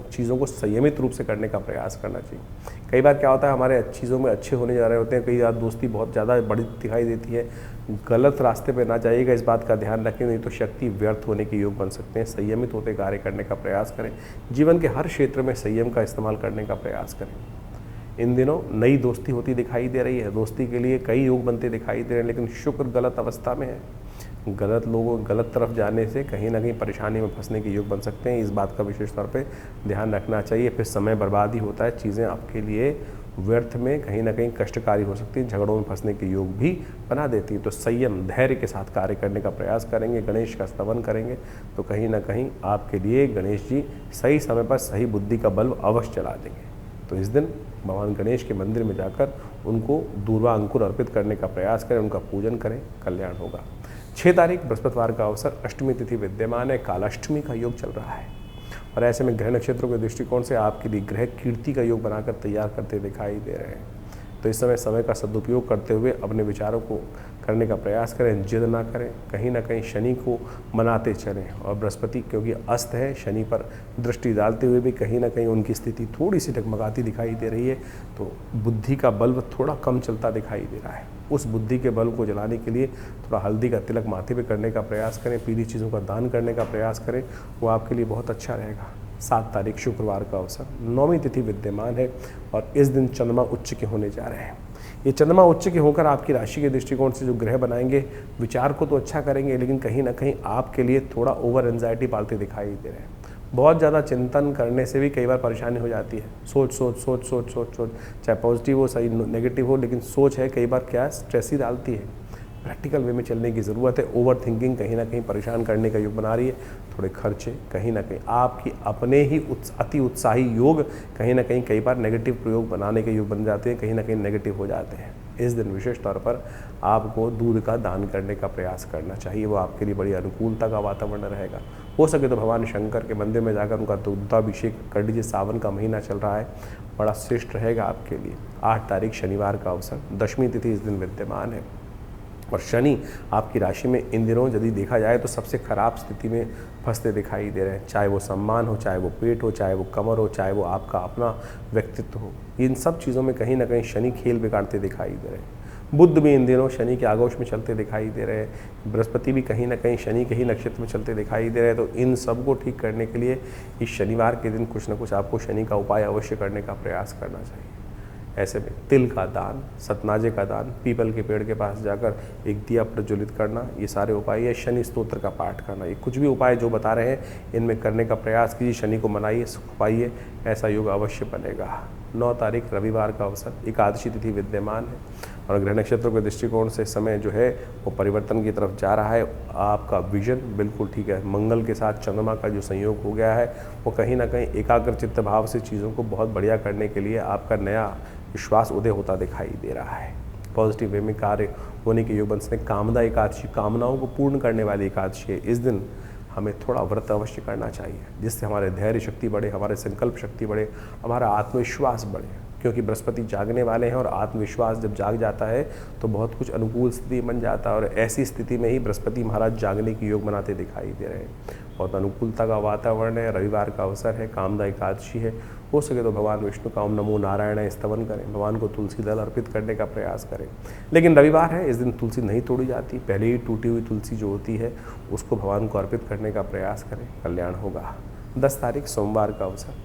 चीज़ों को संयमित रूप से करने का प्रयास करना चाहिए। कई बार क्या होता है, हमारे चीज़ों में अच्छे होने जा रहे होते हैं, कई बार दोस्ती बहुत ज़्यादा बड़ी दिखाई देती है। गलत रास्ते पर ना जाइएगा, इस बात का ध्यान रखें, नहीं तो शक्ति व्यर्थ होने के योग बन सकते हैं। संयमित होते कार्य करने का प्रयास करें, जीवन के हर क्षेत्र में संयम का इस्तेमाल करने का प्रयास करें। इन दिनों नई दोस्ती होती दिखाई दे रही है, दोस्ती के लिए कई योग बनते दिखाई दे रहे हैं, लेकिन शुक्र गलत अवस्था में है। गलत लोगों गलत तरफ जाने से कहीं ना कहीं परेशानी में फंसने के योग बन सकते हैं। इस बात का विशेष तौर पे ध्यान रखना चाहिए, फिर समय बर्बाद ही होता है, चीज़ें आपके लिए व्यर्थ में कहीं ना कहीं कष्टकारी हो सकती हैं, झगड़ों में फंसने के योग भी बना देती हैं। तो संयम धैर्य के साथ कार्य करने का प्रयास करेंगे, गणेश का स्तवन करेंगे, तो कहीं ना कहीं आपके लिए गणेश जी सही समय पर सही बुद्धि का बल्ब अवश्य चला देंगे। तो इस दिन भगवान गणेश के मंदिर में जाकर उनको दूर्वा अंकुर अर्पित करने का प्रयास करें, उनका पूजन करें, कल्याण होगा। 6 तारीख बृहस्पतिवार का अवसर, अष्टमी तिथि विद्यमान है, कालाष्टमी का योग चल रहा है। और ऐसे में ग्रह नक्षत्रों के दृष्टिकोण से आपके लिए ग्रह कीर्ति का योग बनाकर तैयार करते दिखाई दे रहे हैं। तो इस समय का सदुपयोग करते हुए अपने विचारों को करने का प्रयास करें, जिद ना करें, कहीं ना कहीं शनि को मनाते चलें। और बृहस्पति क्योंकि अस्त है, शनि पर दृष्टि डालते हुए भी कहीं ना कहीं उनकी स्थिति थोड़ी सी डगमगाती दिखाई दे रही है। तो बुद्धि का बल्ब थोड़ा कम चलता दिखाई दे रहा है। उस बुद्धि के बल्ब को जलाने के लिए थोड़ा हल्दी का तिलक माथे पे करने का प्रयास करें, पीली चीज़ों का दान करने का प्रयास करें, वो आपके लिए बहुत अच्छा रहेगा। 7 तारीख शुक्रवार का अवसर, 9वीं तिथि विद्यमान है और इस दिन चंद्रमा उच्च के होने जा रहे हैं। ये चंद्रमा उच्च के होकर आपकी राशि के दृष्टिकोण से जो ग्रह बनाएंगे, विचार को तो अच्छा करेंगे, लेकिन कहीं ना कहीं आपके लिए थोड़ा ओवर एंजाइटी पालते दिखाई दे रहे हैं। बहुत ज़्यादा चिंतन करने से भी कई बार परेशानी हो जाती है। सोच, चाहे पॉजिटिव हो सही नेगेटिव हो, लेकिन सोच है कई बार क्या स्ट्रेस ही डालती है। प्रैक्टिकल वे में चलने की ज़रूरत है। ओवर थिंकिंग कहीं ना कहीं परेशान करने का योग बना रही है। थोड़े खर्चे कहीं ना कहीं आपकी अपने ही अति उत्साही योग कहीं ना कहीं कई बार नेगेटिव प्रयोग बनाने के योग बन जाते हैं, कहीं ना कहीं नेगेटिव हो जाते हैं। इस दिन विशेष तौर पर आपको दूध का दान करने का प्रयास करना चाहिए, वो आपके लिए बड़ी अनुकूलता का वातावरण रहेगा। हो सके तो भगवान शंकर के मंदिर में जाकर उनका दुग्धाभिषेक कर लीजिए। सावन का महीना चल रहा है, बड़ा श्रेष्ठ रहेगा आपके लिए। 8 तारीख शनिवार का अवसर, दशमी तिथि इस दिन विद्यमान है और शनि आपकी राशि में इन दिनों यदि देखा जाए तो सबसे खराब स्थिति में फंसते दिखाई दे रहे हैं। चाहे वो सम्मान हो, चाहे वो पेट हो, चाहे वो कमर हो, चाहे वो आपका अपना व्यक्तित्व हो, इन सब चीज़ों में कहीं ना कहीं शनि खेल बिगाड़ते दिखाई दे रहे हैं। बुध भी इन दिनों शनि के आगोश में चलते दिखाई दे रहे हैं। बृहस्पति भी कहीं ना कहीं शनि के ही नक्षत्र में चलते दिखाई दे रहे हैं। तो इन सब को ठीक करने के लिए इस शनिवार के दिन कुछ ना कुछ आपको शनि का उपाय अवश्य करने का प्रयास करना चाहिए। ऐसे में तिल का दान, सतनाजे का दान, पीपल के पेड़ के पास जाकर एक दिया प्रज्वलित करना, ये सारे उपाय है। शनि स्तोत्र का पाठ करना, ये कुछ भी उपाय जो बता रहे हैं इनमें करने का प्रयास कीजिए। शनि को मनाइए, सुख पाइए, ऐसा योग अवश्य बनेगा। 9 तारीख रविवार का अवसर, एकादशी तिथि विद्यमान है और ग्रह नक्षत्रों के दृष्टिकोण से समय जो है वो परिवर्तन की तरफ जा रहा है। आपका विजन बिल्कुल ठीक है। मंगल के साथ चंद्रमा का जो संयोग हो गया है वो कहीं ना कहीं एकाग्र चित्त भाव से चीज़ों को बहुत बढ़िया करने के लिए आपका नया विश्वास उदय होता दिखाई दे रहा है। पॉजिटिव वे में कार्य होने के योग बन सकते। कामदा एकादशी, कामनाओं को पूर्ण करने वाली एकादशी है। इस दिन हमें थोड़ा व्रत अवश्य करना चाहिए, जिससे हमारे धैर्य शक्ति बढ़े, हमारे संकल्प शक्ति बढ़े, हमारा आत्मविश्वास बढ़े। क्योंकि बृहस्पति जागने वाले हैं और आत्मविश्वास जब जाग जाता है तो बहुत कुछ अनुकूल स्थिति बन जाता है। और ऐसी स्थिति में ही बृहस्पति महाराज जागने की योग बनाते दिखाई दे रहे हैं। बहुत अनुकूलता का वातावरण है। रविवार का अवसर है, कामदा एकादशी है। हो सके तो भगवान विष्णु का ओम नमो नारायण स्तवन करें, भगवान को तुलसी दल अर्पित करने का प्रयास करें। लेकिन रविवार है, इस दिन तुलसी नहीं तोड़ी जाती। पहले ही टूटी हुई तुलसी जो होती है उसको भगवान को अर्पित करने का प्रयास करें, कल्याण होगा। 10 तारीख सोमवार का अवसर,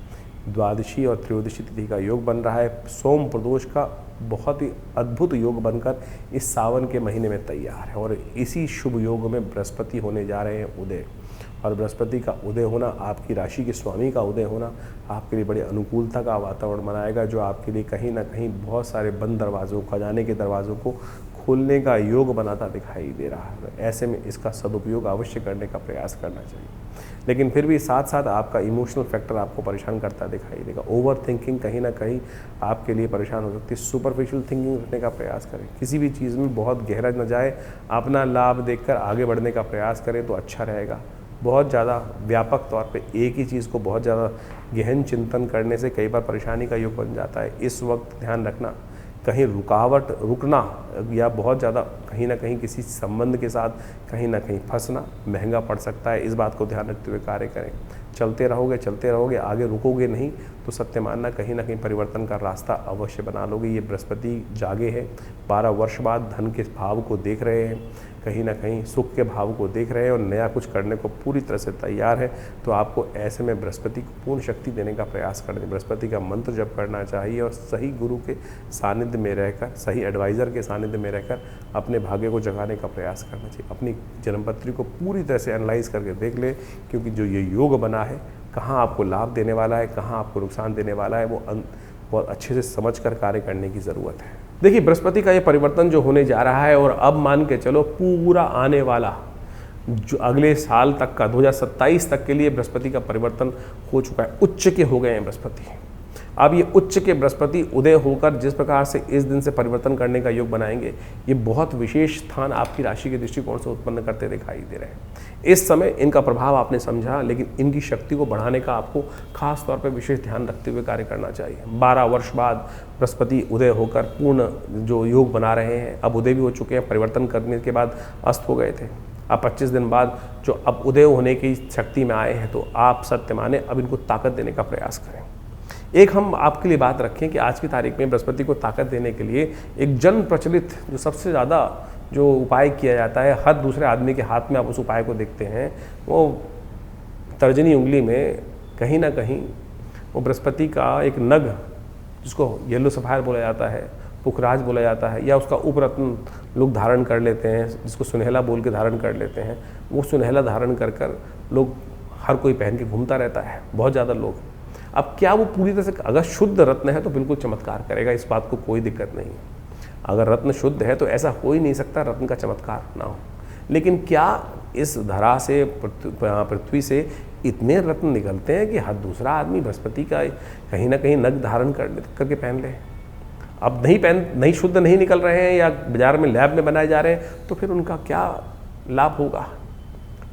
द्वादशी और त्रयोदशी तिथि का योग बन रहा है। सोम प्रदोष का बहुत ही अद्भुत योग बनकर इस सावन के महीने में तैयार है और इसी शुभ योग में बृहस्पति होने जा रहे हैं उदय। और बृहस्पति का उदय होना, आपकी राशि के स्वामी का उदय होना आपके लिए बड़ी अनुकूलता का वातावरण बनाएगा, जो आपके लिए कहीं ना कहीं बहुत सारे बंद दरवाज़ों, खजाने के दरवाज़ों को खुलने का योग बनाता दिखाई दे रहा है। ऐसे में इसका सदुपयोग अवश्य करने का प्रयास करना चाहिए। लेकिन फिर भी साथ साथ आपका इमोशनल फैक्टर आपको परेशान करता दिखाई देगा। ओवर थिंकिंग कहीं ना कहीं आपके लिए परेशान हो सकती है। सुपरफिशियल थिंकिंग रखने का प्रयास करें, किसी भी चीज़ में बहुत गहरा न जाए, अपना लाभ देखकर आगे बढ़ने का प्रयास करें तो अच्छा रहेगा। बहुत ज़्यादा व्यापक तौर पे एक ही चीज़ को बहुत ज़्यादा गहन चिंतन करने से कई बार परेशानी का योग बन जाता है। इस वक्त ध्यान रखना, कहीं रुकना या बहुत ज़्यादा कहीं ना कहीं किसी संबंध के साथ कहीं ना कहीं फंसना महंगा पड़ सकता है। इस बात को ध्यान रखते हुए कार्य करें। चलते रहोगे, आगे रुकोगे नहीं तो सत्य मानना कहीं ना कहीं परिवर्तन का रास्ता अवश्य बना लोगे। ये बृहस्पति जागे हैं, 12 वर्ष बाद धन के भाव को देख रहे हैं, कहीं ना कहीं सुख के भाव को देख रहे हैं और नया कुछ करने को पूरी तरह से तैयार है। तो आपको ऐसे में बृहस्पति को पूर्ण शक्ति देने का प्रयास करें। बृहस्पति का मंत्र जप करना चाहिए और सही गुरु के सानिध्य में रहकर, सही एडवाइज़र के सानिध्य में रहकर अपने भाग्य को जगाने का प्रयास करना चाहिए। अपनी जन्मपत्री को पूरी तरह से एनालाइज करके देख ले, क्योंकि जो ये योग बना है, कहाँ आपको लाभ देने वाला है, कहाँ आपको नुकसान देने वाला है, वो बहुत अच्छे से समझ कर कार्य करने की ज़रूरत है। देखिए, बृहस्पति का ये परिवर्तन जो होने जा रहा है और अब मान के चलो पूरा आने वाला जो अगले साल तक का 2027 तक के लिए बृहस्पति का परिवर्तन हो चुका है। उच्च के हो गए हैं बृहस्पति। अब ये उच्च के बृहस्पति उदय होकर जिस प्रकार से इस दिन से परिवर्तन करने का योग बनाएंगे, ये बहुत विशेष स्थान आपकी राशि के दृष्टिकोण से उत्पन्न करते दिखाई दे रहे हैं। इस समय इनका प्रभाव आपने समझा, लेकिन इनकी शक्ति को बढ़ाने का आपको खास तौर पर विशेष ध्यान रखते हुए कार्य करना चाहिए। 12 वर्ष बाद बृहस्पति उदय होकर पूर्ण जो योग बना रहे हैं, अब उदय भी हो चुके हैं, परिवर्तन करने के बाद अस्त हो गए थे। अब 25 दिन बाद जो अब उदय होने की शक्ति में आए हैं, तो आप सत्य माने अब इनको ताकत देने का प्रयास करें। एक हम आपके लिए बात रखें कि आज की तारीख में बृहस्पति को ताकत देने के लिए एक जन प्रचलित जो सबसे ज़्यादा जो उपाय किया जाता है, हर दूसरे आदमी के हाथ में आप उस उपाय को देखते हैं, वो तर्जनी उंगली में कहीं ना कहीं वो बृहस्पति का एक नग, जिसको येलो सफायर बोला जाता है, पुखराज बोला जाता है, या उसका उपरत्न लोग धारण कर लेते हैं, जिसको सुनहला बोल के धारण कर लेते हैं। वो सुनहला धारण कर कर लोग हर कोई पहन के घूमता रहता है, बहुत ज़्यादा लोग। अब क्या वो पूरी तरह से, अगर शुद्ध रत्न है तो बिल्कुल चमत्कार करेगा, इस बात को कोई दिक्कत नहीं है। अगर रत्न शुद्ध है तो ऐसा हो ही नहीं सकता रत्न का चमत्कार ना हो। लेकिन क्या इस धरा से, पृथ्वी से इतने रत्न निकलते हैं कि हर दूसरा आदमी बृहस्पति का कहीं ना कहीं नग धारण करके पहन ले? अब नहीं शुद्ध नहीं निकल रहे हैं या बाजार में लैब में बनाए जा रहे हैं, तो फिर उनका क्या लाभ होगा?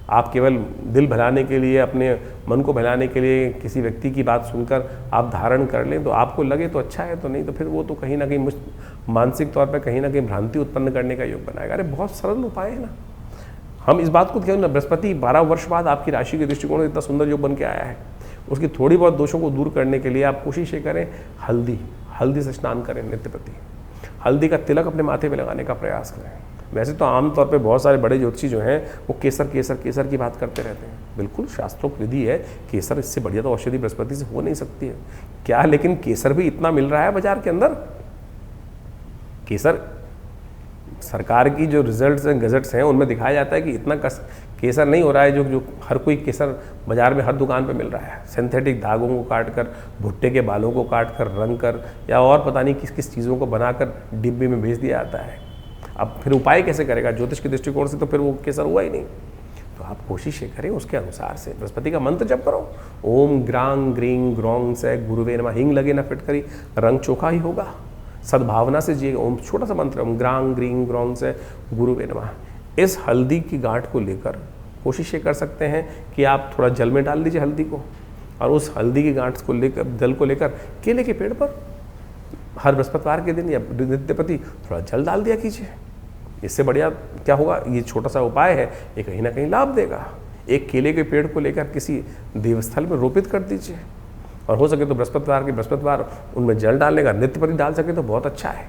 आप केवल दिल बहलाने के लिए, अपने मन को बहलाने के लिए किसी व्यक्ति की बात सुनकर आप धारण कर लें, तो आपको लगे तो अच्छा है, तो नहीं तो फिर वो तो कहीं ना कहीं मानसिक तौर पर कहीं ना कहीं भ्रांति उत्पन्न करने का योग बनाएगा। अरे बहुत सरल उपाय है ना। हम इस बात को ध्यान ना, बृहस्पति 12 वर्ष बाद आपकी राशि के दृष्टिकोण से इतना सुंदर योग बन के आया है, उसकी थोड़ी बहुत दोषों को दूर करने के लिए आप कोशिश ये करें, हल्दी से स्नान करें नित्य प्रति। हल्दी का तिलक अपने माथे पे लगाने का प्रयास करें। वैसे तो आमतौर पे बहुत सारे बड़े ज्योतिषी जो हैं वो केसर की बात करते रहते हैं। बिल्कुल शास्त्रोक्त विधि है, केसर इससे बढ़िया तो औषधि बृहस्पति से हो नहीं सकती है क्या? लेकिन केसर भी इतना मिल रहा है बाजार के अंदर। केसर सरकार की जो रिजल्ट्स हैं, गजट्स हैं, उनमें दिखाया जाता है कि इतना केसर नहीं हो रहा है जो हर कोई केसर बाजार में हर दुकान पे मिल रहा है। सिंथेटिक धागों को काट कर, भुट्टे के बालों को काट कर, रंग कर, या और पता नहीं किस किस चीज़ों को बनाकर डिब्बे में भेज दिया जाता है। अब फिर उपाय कैसे करेगा? ज्योतिष के दृष्टिकोण से तो फिर वो केसर हुआ ही नहीं। तो आप कोशिश ये करें उसके अनुसार से बृहस्पति का मंत्र जप करो। ओम ग्रांग ग्रीं ग्रौंग से गुरुवे नमः। हिंग लगे ना फिटकरी, रंग चोखा ही होगा। सद्भावना से जिए। ओम छोटा सा मंत्र, ओम ग्रांग ग्रीं ग्रौंग से गुरुवे नमः। इस हल्दी की गांठ को लेकर कोशिश ये कर सकते हैं कि आप थोड़ा जल में डाल दीजिए हल्दी को, और उस हल्दी की गांठ को लेकर, जल को लेकर केले के पेड़ पर हर बृहस्पतिवार के दिन या नित्य प्रति थोड़ा जल डाल दिया कीजिए। इससे बढ़िया क्या होगा? ये छोटा सा उपाय है, ये कहीं ना कहीं लाभ देगा। एक केले के पेड़ को लेकर किसी देवस्थल में रोपित कर दीजिए, और हो सके तो बृहस्पतिवार उनमें जल डालने का, नित्य प्रति डाल सके तो बहुत अच्छा है।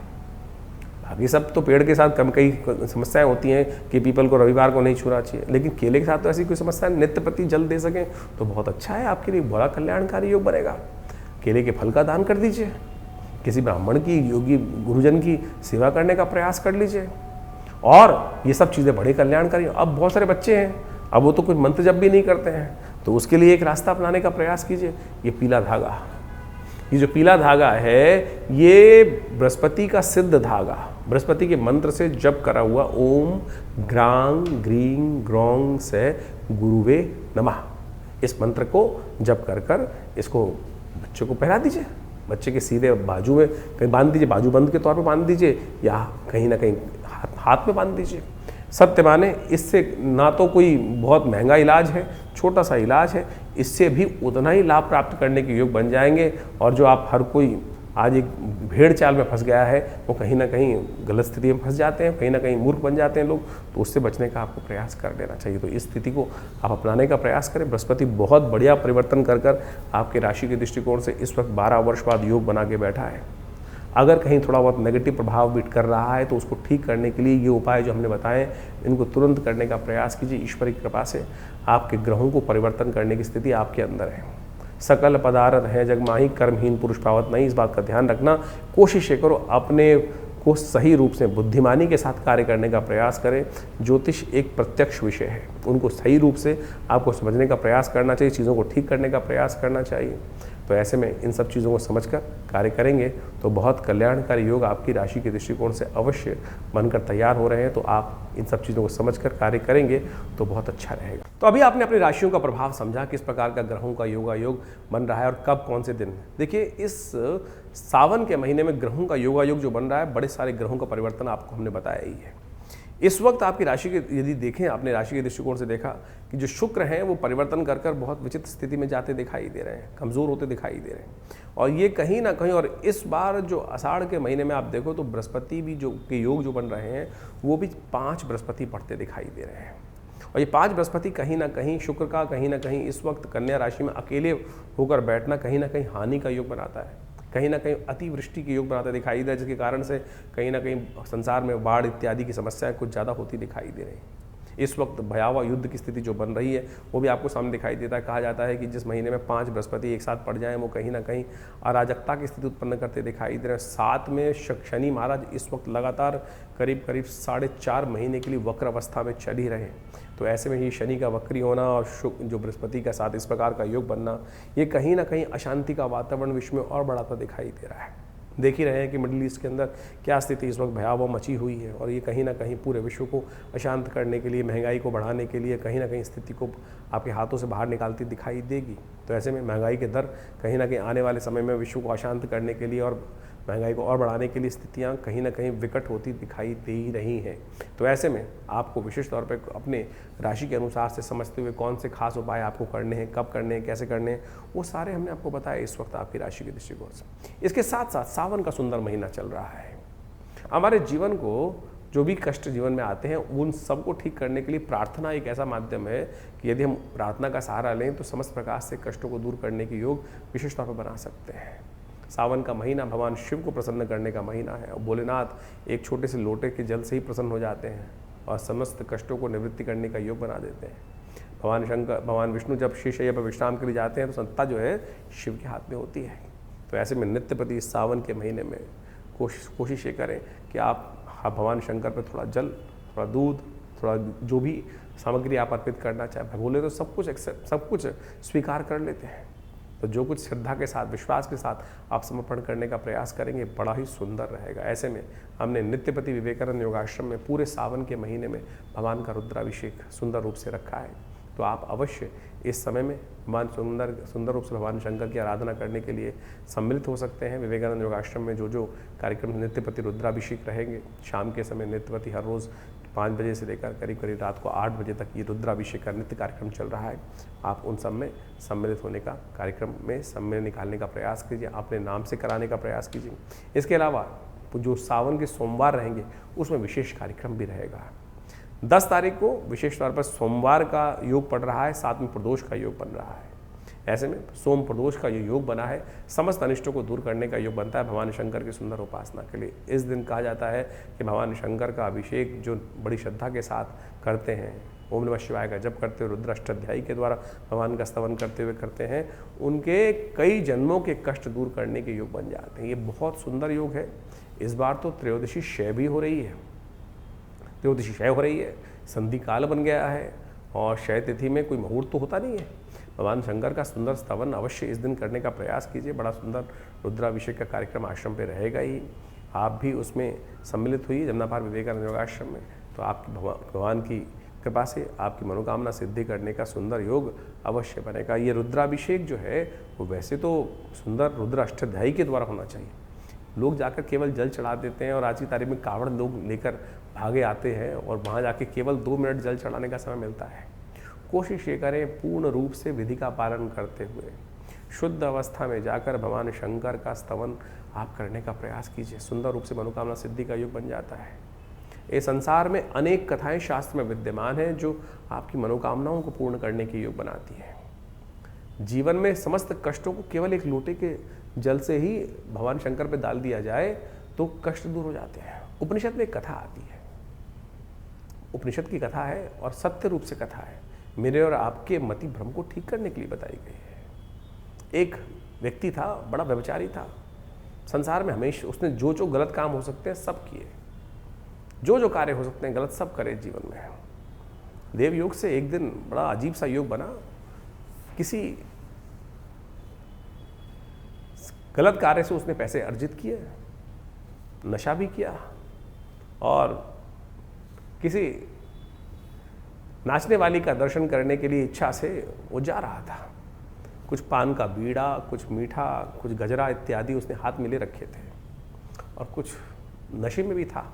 बाकी सब तो पेड़ के साथ कई समस्याएं होती हैं कि पीपल को रविवार को नहीं छूना चाहिए, लेकिन केले के साथ तो ऐसी कोई समस्या नहीं। नित्य प्रति जल दे सकें तो बहुत अच्छा है, आपके लिए बड़ा कल्याणकारी योग बनेगा। केले के फल का दान कर दीजिए, किसी ब्राह्मण की, योगी गुरुजन की सेवा करने का प्रयास कर लीजिए, और ये सब चीज़ें बड़े कल्याणकारी। अब बहुत सारे बच्चे हैं, अब वो तो कुछ मंत्र जप भी नहीं करते हैं, तो उसके लिए एक रास्ता अपनाने का प्रयास कीजिए। ये पीला धागा, ये जो पीला धागा है ये बृहस्पति का सिद्ध धागा, बृहस्पति के मंत्र से जप करा हुआ ओम ग्रांग ग्रीं ग्रौंग से गुरुवे नमः, इस मंत्र को जप कर कर इसको बच्चे को पहना दीजिए। बच्चे के सीधे बाजू में कहीं बांध दीजिए, बाजू बंद के तौर पर बांध दीजिए या कहीं ना कहीं हाथ में बांध दीजिए। सत्य माने इससे ना तो कोई बहुत महंगा इलाज है, छोटा सा इलाज है, इससे भी उतना ही लाभ प्राप्त करने के योग बन जाएंगे। और जो आप हर कोई आज एक भेड़ चाल में फंस गया है वो कहीं ना कहीं गलत स्थिति में फंस जाते हैं, कहीं ना कहीं मूर्ख बन जाते हैं लोग, तो उससे बचने का आपको प्रयास कर लेना चाहिए। तो इस स्थिति को आप अपनाने का प्रयास करें। बृहस्पति बहुत बढ़िया परिवर्तन कर कर आपके राशि के दृष्टिकोण से इस वक्त 12 वर्ष बाद योग बना के बैठा है। अगर कहीं थोड़ा बहुत नेगेटिव प्रभाव भी कर रहा है तो उसको ठीक करने के लिए ये उपाय जो हमने बताए इनको तुरंत करने का प्रयास कीजिए। ईश्वर की कृपा से आपके ग्रहों को परिवर्तन करने की स्थिति आपके अंदर है। सकल पदार्थ है जगमाही कर्महीन पुरुष पावत नहीं, इस बात का ध्यान रखना। कोशिश करो अपने को सही रूप से बुद्धिमानी के साथ कार्य करने का प्रयास करें। ज्योतिष एक प्रत्यक्ष विषय है, उनको सही रूप से आपको समझने का प्रयास करना चाहिए, चीज़ों को ठीक करने का प्रयास करना चाहिए। तो ऐसे में इन सब चीज़ों को समझकर कार्य करेंगे तो बहुत कल्याणकारी योग आपकी राशि के दृष्टिकोण से अवश्य बनकर तैयार हो रहे हैं। तो आप इन सब चीज़ों को समझकर कार्य करेंगे तो बहुत अच्छा रहेगा। तो अभी आपने अपनी राशियों का प्रभाव समझा, किस प्रकार का ग्रहों का योग बन रहा है और कब कौन से दिन। देखिए इस सावन के महीने में ग्रहों का योग जो बन रहा है, बड़े सारे ग्रहों का परिवर्तन आपको हमने बताया ही है। इस वक्त आपकी राशि के यदि देखें, आपने राशि के दृष्टिकोण से देखा कि जो शुक्र हैं वो परिवर्तन कर कर बहुत विचित्र स्थिति में जाते दिखाई दे रहे हैं, कमज़ोर होते दिखाई दे रहे हैं। और ये कहीं ना कहीं, और इस बार जो आषाढ़ के महीने में आप देखो तो बृहस्पति भी जो के योग जो बन रहे हैं वो भी 5 बृहस्पति पढ़ते दिखाई दे रहे हैं। और ये 5 बृहस्पति कहीं ना कहीं शुक्र का कहीं ना कहीं इस वक्त कन्या राशि में अकेले होकर बैठना कहीं ना कहीं हानि का योग बनाता है, कहीं ना कहीं अतिवृष्टि के योग बनाता दिखाई दे, जिसके कारण से कहीं ना कहीं संसार में बाढ़ इत्यादि की समस्याएं कुछ ज़्यादा होती दिखाई दे रही हैं। इस वक्त भयावह युद्ध की स्थिति जो बन रही है वो भी आपको सामने दिखाई देता है। कहा जाता है कि जिस महीने में 5 बृहस्पति एक साथ पड़ जाएं वो कहीं ना कहीं अराजकता की स्थिति उत्पन्न करते दिखाई दे रहे हैं। साथ में शनि महाराज इस वक्त लगातार करीब 4.5 महीने के लिए वक्र अवस्था में चल ही रहे। तो ऐसे में ही शनि का वक्री होना और जो बृहस्पति का साथ इस प्रकार का योग बनना, ये कहीं ना कहीं अशांति का वातावरण विश्व में और बढ़ाता दिखाई दे रहा है। देख ही रहे हैं कि मिडिल ईस्ट के अंदर क्या स्थिति इस वक्त भयावह मची हुई है, और ये कहीं ना कहीं पूरे विश्व को अशांत करने के लिए, महंगाई को बढ़ाने के लिए कहीं ना कहीं स्थिति को आपके हाथों से बाहर निकालती दिखाई देगी। तो ऐसे में महंगाई के दर कहीं ना कहीं आने वाले समय में विश्व को अशांत करने के लिए और महंगाई को और बढ़ाने के लिए स्थितियां कहीं ना कहीं विकट होती दिखाई दे ही रही हैं। तो ऐसे में आपको विशेष तौर पर अपने राशि के अनुसार से समझते हुए कौन से खास उपाय आपको करने हैं, कब करने हैं, कैसे करने हैं, वो सारे हमने आपको बताया इस वक्त आपकी राशि के दृष्टिकोण से। इसके साथ साथ सावन का सुंदर महीना चल रहा है। हमारे जीवन को जो भी कष्ट जीवन में आते हैं उन सबको ठीक करने के लिए प्रार्थना एक ऐसा माध्यम है कि यदि हम प्रार्थना का सहारा लें तो समस्त प्रकार से कष्टों को दूर करने के योग विशेष तौर पर बना सकते हैं। सावन का महीना भगवान शिव को प्रसन्न करने का महीना है और भोलेनाथ एक छोटे से लोटे के जल से ही प्रसन्न हो जाते हैं और समस्त कष्टों को निवृत्ति करने का योग बना देते हैं। भगवान विष्णु जब शैया पर विश्राम के लिए जाते हैं तो सत्ता जो है शिव के हाथ में होती है। तो ऐसे में नित्य प्रति सावन के महीने में कोशिश ये करें कि आप भगवान शंकर पर थोड़ा जल, थोड़ा दूध, थोड़ा जो भी सामग्री आप अर्पित करना चाहें, बोले तो सब कुछ स्वीकार कर लेते हैं। तो जो कुछ श्रद्धा के साथ, विश्वास के साथ आप समर्पण करने का प्रयास करेंगे बड़ा ही सुंदर रहेगा। ऐसे में हमने नित्यपति विवेकानंद योगाश्रम में पूरे सावन के महीने में भगवान का रुद्राभिषेक सुंदर रूप से रखा है। तो आप अवश्य इस समय में भगवान सुंदर रूप से भगवान शंकर की आराधना करने के लिए सम्मिलित हो सकते हैं। विवेकानंद योगाश्रम में जो कार्यक्रम नित्यपति रुद्राभिषेक रहेंगे, शाम के समय नित्यपति हर रोज़ 5 बजे से लेकर करीब रात को 8 बजे तक ये रुद्राभिषेक का नित्य कार्यक्रम चल रहा है। आप उन सब में सम्मिलित होने का, कार्यक्रम में समय निकालने का प्रयास कीजिए, अपने नाम से कराने का प्रयास कीजिए। इसके अलावा जो सावन के सोमवार रहेंगे उसमें विशेष कार्यक्रम भी रहेगा। 10 तारीख को विशेष तौर पर सोमवार का योग पड़ रहा है, साथ में प्रदोष का योग बन रहा है। ऐसे में सोम प्रदोष का ये योग बना है, समस्त अनिष्टों को दूर करने का योग बनता है भगवान शंकर की सुंदर उपासना के लिए। इस दिन कहा जाता है कि भगवान शंकर का अभिषेक जो बड़ी श्रद्धा के साथ करते हैं, ओम नमः शिवाय का जप करते हुए, रुद्राष्टाध्यायी के द्वारा भगवान का स्तवन करते हुए करते हैं, उनके कई जन्मों के कष्ट दूर करने के योग बन जाते हैं। ये बहुत सुंदर योग है। इस बार तो त्रयोदशी क्षय भी हो रही है, त्रयोदशी क्षय हो रही है, संधि काल बन गया है और क्षय तिथि में कोई मुहूर्त तो होता नहीं है। भगवान शंकर का सुंदर स्तवन अवश्य इस दिन करने का प्रयास कीजिए। बड़ा सुंदर रुद्राभिषेक का कार्यक्रम आश्रम पे रहेगा ही, आप भी उसमें सम्मिलित हुई जमुना पार विवेकानंद योगाश्रम में, तो आपकी भगवान की कृपा से आपकी मनोकामना सिद्धि करने का सुंदर योग अवश्य बनेगा। ये रुद्राभिषेक जो है वो वैसे तो सुंदर रुद्र अष्टाध्यायी के द्वारा होना चाहिए। लोग जाकर केवल जल चढ़ा देते हैं और आज की तारीख में कावड़ लोग लेकर भागे आते हैं और वहाँ जाके केवल 2 मिनट जल चढ़ाने का समय मिलता है। कोशिश ये करें पूर्ण रूप से विधि का पालन करते हुए शुद्ध अवस्था में जाकर भगवान शंकर का स्तवन आप करने का प्रयास कीजिए। सुंदर रूप से मनोकामना सिद्धि का योग बन जाता है। इस संसार में अनेक कथाएं शास्त्र में विद्यमान हैं जो आपकी मनोकामनाओं को पूर्ण करने के योग बनाती हैं। जीवन में समस्त कष्टों को केवल एक लोटे के जल से ही भगवान शंकर पे डाल दिया जाए तो कष्ट दूर हो जाते हैं। उपनिषद में एक कथा आती है, उपनिषद की कथा है और सत्य रूप से कथा है, मेरे और आपके मति भ्रम को ठीक करने के लिए बताई गई है। एक व्यक्ति था, बड़ा व्यभिचारी था, संसार में हमेशा उसने जो जो गलत काम हो सकते हैं सब किए, जो जो कार्य हो सकते हैं गलत सब करे जीवन में। देव योग से एक दिन बड़ा अजीब सा योग बना, किसी गलत कार्य से उसने पैसे अर्जित किए, नशा भी किया और किसी नाचने वाली का दर्शन करने के लिए इच्छा से वो जा रहा था। कुछ पान का बीड़ा, कुछ मीठा, कुछ गजरा इत्यादि उसने हाथ में ले रखे थे और कुछ नशे में भी था।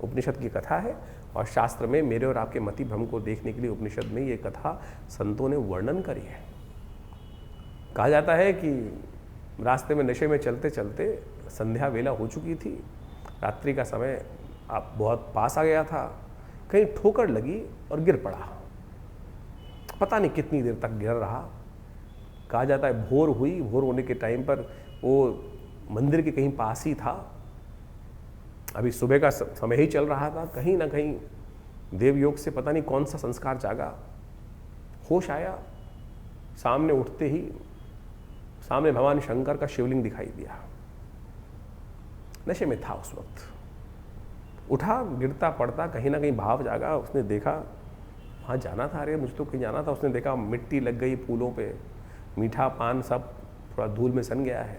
उपनिषद की कथा है और शास्त्र में मेरे और आपके मति भ्रम को देखने के लिए उपनिषद में ये कथा संतों ने वर्णन करी है। कहा जाता है कि रास्ते में नशे में चलते चलते संध्या वेला हो चुकी थी, रात्रि का समय आप बहुत पास आ गया था, कहीं ठोकर लगी और गिर पड़ा। पता नहीं कितनी देर तक गिर रहा। कहा जाता है भोर हुई, भोर होने के टाइम पर वो मंदिर के कहीं पास ही था, अभी सुबह का समय ही चल रहा था। कहीं ना कहीं देव योग से पता नहीं कौन सा संस्कार जागा, होश आया, सामने उठते ही सामने भगवान शंकर का शिवलिंग दिखाई दिया। नशे में था उस वक्त, उठा, गिरता पड़ता कहीं ना कहीं भाव जागा। उसने देखा वहाँ जाना था, अरे मुझे तो कहीं जाना था। उसने देखा मिट्टी लग गई फूलों पे, मीठा पान सब थोड़ा धूल में सन गया है।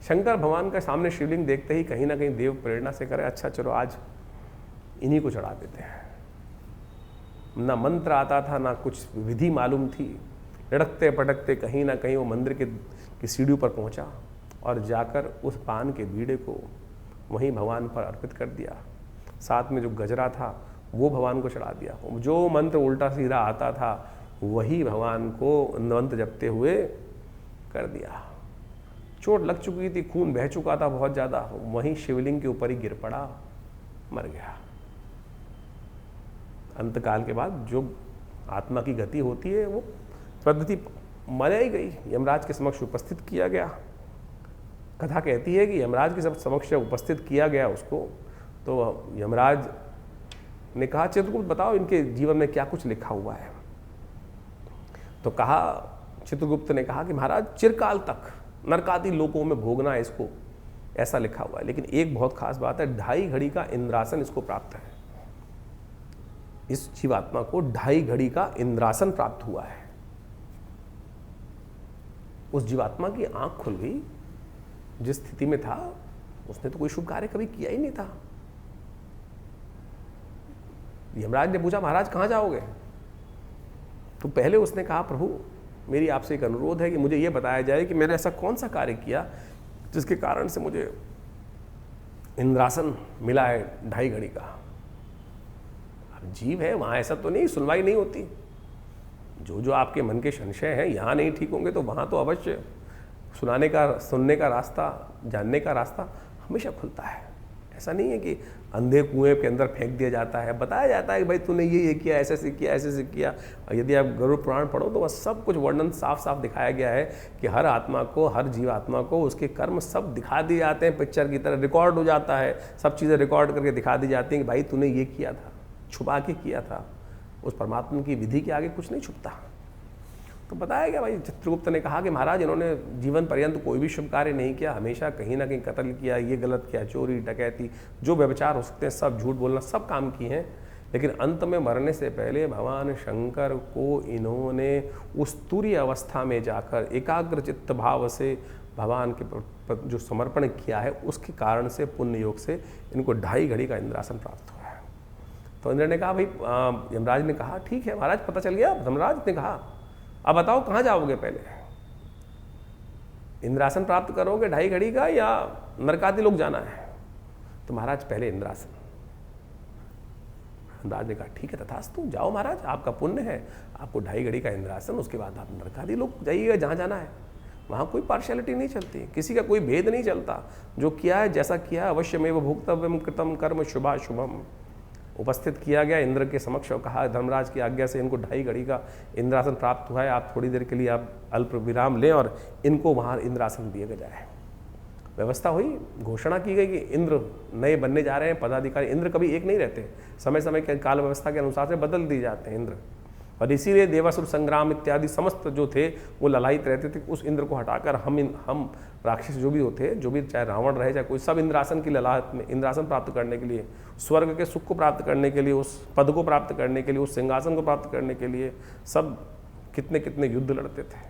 शंकर भगवान का सामने शिवलिंग देखते ही कहीं ना कहीं देव प्रेरणा से करे, अच्छा चलो आज इन्हीं को चढ़ा देते हैं। ना मंत्र आता था, ना कुछ विधि मालूम थी। लड़कते पटकते कहीं ना कहीं वो मंदिर की सीढ़ियों पर पहुंचा और जाकर उस पान के बीड़े को वहीं भगवान पर अर्पित कर दिया। साथ में जो गजरा था वो भगवान को चढ़ा दिया। जो मंत्र उल्टा सीधा आता था वही भगवान को मंत्र जपते हुए कर दिया। चोट लग चुकी थी, खून बह चुका था बहुत ज़्यादा, वहीं शिवलिंग के ऊपर ही गिर पड़ा, मर गया। अंतकाल के बाद जो आत्मा की गति होती है वो पद्धति मनाई गई, यमराज के समक्ष उपस्थित किया गया। कथा कहती है कि यमराज के समक्ष उपस्थित किया गया उसको, तो यमराज ने कहा चित्रगुप्त बताओ इनके जीवन में क्या कुछ लिखा हुआ है। तो कहा, चित्रगुप्त ने कहा कि महाराज चिरकाल तक नरकादि लोकों में भोगना है इसको, ऐसा लिखा हुआ है। लेकिन एक बहुत खास बात है, 2.5 घड़ी का इंद्रासन इसको प्राप्त है। इस जीवात्मा को 2.5 घड़ी का इंद्रासन प्राप्त हुआ है। उस जीवात्मा की आंख खुल गई, जिस स्थिति में था उसने तो कोई शुभ कार्य कभी किया ही नहीं था। यमराज ने पूछा महाराज कहाँ जाओगे? तो पहले उसने कहा प्रभु मेरी आपसे एक अनुरोध है कि मुझे यह बताया जाए कि मैंने ऐसा कौन सा कार्य किया जिसके कारण से मुझे इंद्रासन मिला है 2.5 घड़ी का। अब जीव है, वहाँ ऐसा तो नहीं, सुनवाई नहीं होती। जो जो आपके मन के संशय हैं यहाँ नहीं ठीक होंगे तो वहाँ तो अवश्य सुनने का रास्ता, जानने का रास्ता हमेशा खुलता है। ऐसा नहीं है कि अंधे कुएं के अंदर फेंक दिया जाता है, बताया जाता है कि भाई तूने ये किया, ऐसे से किया, ऐसे से किया। और यदि आप गरुड़ पुराण पढ़ो तो वह सब कुछ वर्णन साफ साफ दिखाया गया है कि हर आत्मा को, हर जीवात्मा को उसके कर्म सब दिखा दिए जाते हैं, पिक्चर की तरह रिकॉर्ड हो जाता है। सब चीज़ें रिकॉर्ड करके दिखा दी जाती हैं कि भाई तूने ये किया था, छुपा के किया था। उस परमात्मा की विधि के आगे कुछ नहीं छुपता। तो बताया गया, भाई चित्रगुप्त ने कहा कि महाराज इन्होंने जीवन पर्यंत कोई भी शुभ कार्य नहीं किया, हमेशा कहीं ना कहीं कत्ल किया, ये गलत किया, चोरी डकैती, जो व्यभिचार हो सकते हैं सब, झूठ बोलना, सब काम किए हैं। लेकिन अंत में मरने से पहले भगवान शंकर को इन्होंने उस तुरीय अवस्था में जाकर एकाग्र चित्त भाव से भगवान के जो समर्पण किया है, उसके कारण से पुण्य योग से इनको 2.5 घड़ी का इंद्रासन प्राप्त हुआ है। तो इंद्र ने कहा, भाई यमराज ने कहा ठीक है महाराज, पता चल गया। धर्मराज ने कहा अब बताओ कहाँ जाओगे, पहले इंद्रासन प्राप्त करोगे 2.5 घड़ी का या नरकादि लोक जाना है? तो महाराज पहले इंद्रासन। धर्मराज ने कहा ठीक है तथास्तु, जाओ महाराज, आपका पुण्य है, आपको 2.5 घड़ी का इंद्रासन, उसके बाद आप नरकादि लोक जाइएगा जहाँ जाना है। वहाँ कोई पार्शियलिटी नहीं चलती, किसी का कोई भेद नहीं चलता। जो किया है, जैसा किया है, अवश्यमेव भोक्तव्यम कृतम कर्म शुभाशुभम उपस्थित किया गया इंद्र के समक्ष और कहा धर्मराज की आज्ञा से इनको 2.5 घड़ी का इंद्रासन प्राप्त हुआ है, आप थोड़ी देर के लिए आप अल्प विराम लें और इनको वहाँ इंद्रासन दिया जाए। व्यवस्था हुई, घोषणा की गई कि इंद्र नए बनने जा रहे हैं पदाधिकारी। इंद्र कभी एक नहीं रहते, समय समय के काल व्यवस्था के अनुसार से बदल दिए जाते हैं इंद्र। और इसीलिए देवासुर संग्राम इत्यादि समस्त जो थे वो ललायित रहते थे। उस इंद्र को हटाकर हम राक्षस जो भी होते, जो भी चाहे रावण रहे चाहे कोई, सब इंद्रासन की ललाहट में, इंद्रासन प्राप्त करने के लिए, स्वर्ग के सुख को प्राप्त करने के लिए, उस पद को प्राप्त करने के लिए, उस सिंहासन को प्राप्त करने के लिए सब कितने कितने युद्ध लड़ते थे।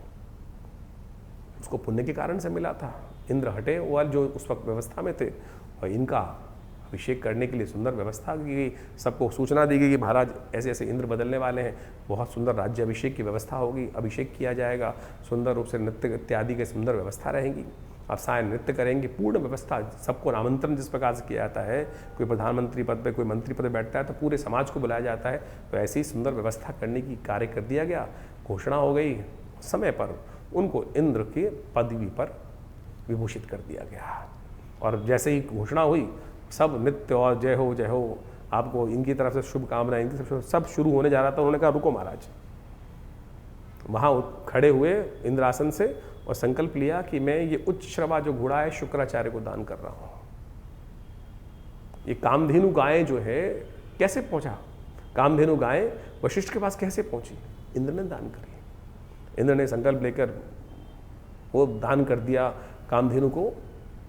उसको पुण्य के कारण से मिला था। इंद्र हटे वो जो उस वक्त व्यवस्था में थे और इनका अभिषेक करने के लिए सुंदर व्यवस्था की गई। सबको सूचना दी गई कि महाराज ऐसे ऐसे इंद्र बदलने वाले हैं, बहुत सुंदर राज्य अभिषेक की व्यवस्था होगी, अभिषेक किया जाएगा, सुंदर रूप से नृत्य इत्यादि की सुंदर व्यवस्था रहेगी, आप साय नृत्य करेंगे, पूर्ण व्यवस्था। सबको आमंत्रण जिस प्रकार से किया जाता है, कोई प्रधानमंत्री पद पे, कोई मंत्री पद पे बैठता है तो पूरे समाज को बुलाया जाता है, तो ऐसी ही सुंदर व्यवस्था करने की कार्य कर दिया गया। घोषणा हो गई, समय पर उनको इंद्र के पदवी पर विभूषित कर दिया गया। और जैसे ही घोषणा हुई, सब नृत्य और जय हो आपको इनकी तरफ से शुभकामनाएं, इनकी तरफ से सब शुरू होने जा रहा था। उन्होंने कहा रुको महाराज। वहाँ खड़े हुए इंद्रासन से और संकल्प लिया कि मैं ये उच्च श्रवा जो घोड़ा है शुक्राचार्य को दान कर रहा हूँ। ये कामधेनु गायें जो है कैसे पहुँचा, कामधेनु गायें वशिष्ठ के पास कैसे पहुँची? इंद्र ने दान करी। इंद्र ने संकल्प लेकर वो दान कर दिया कामधेनु को,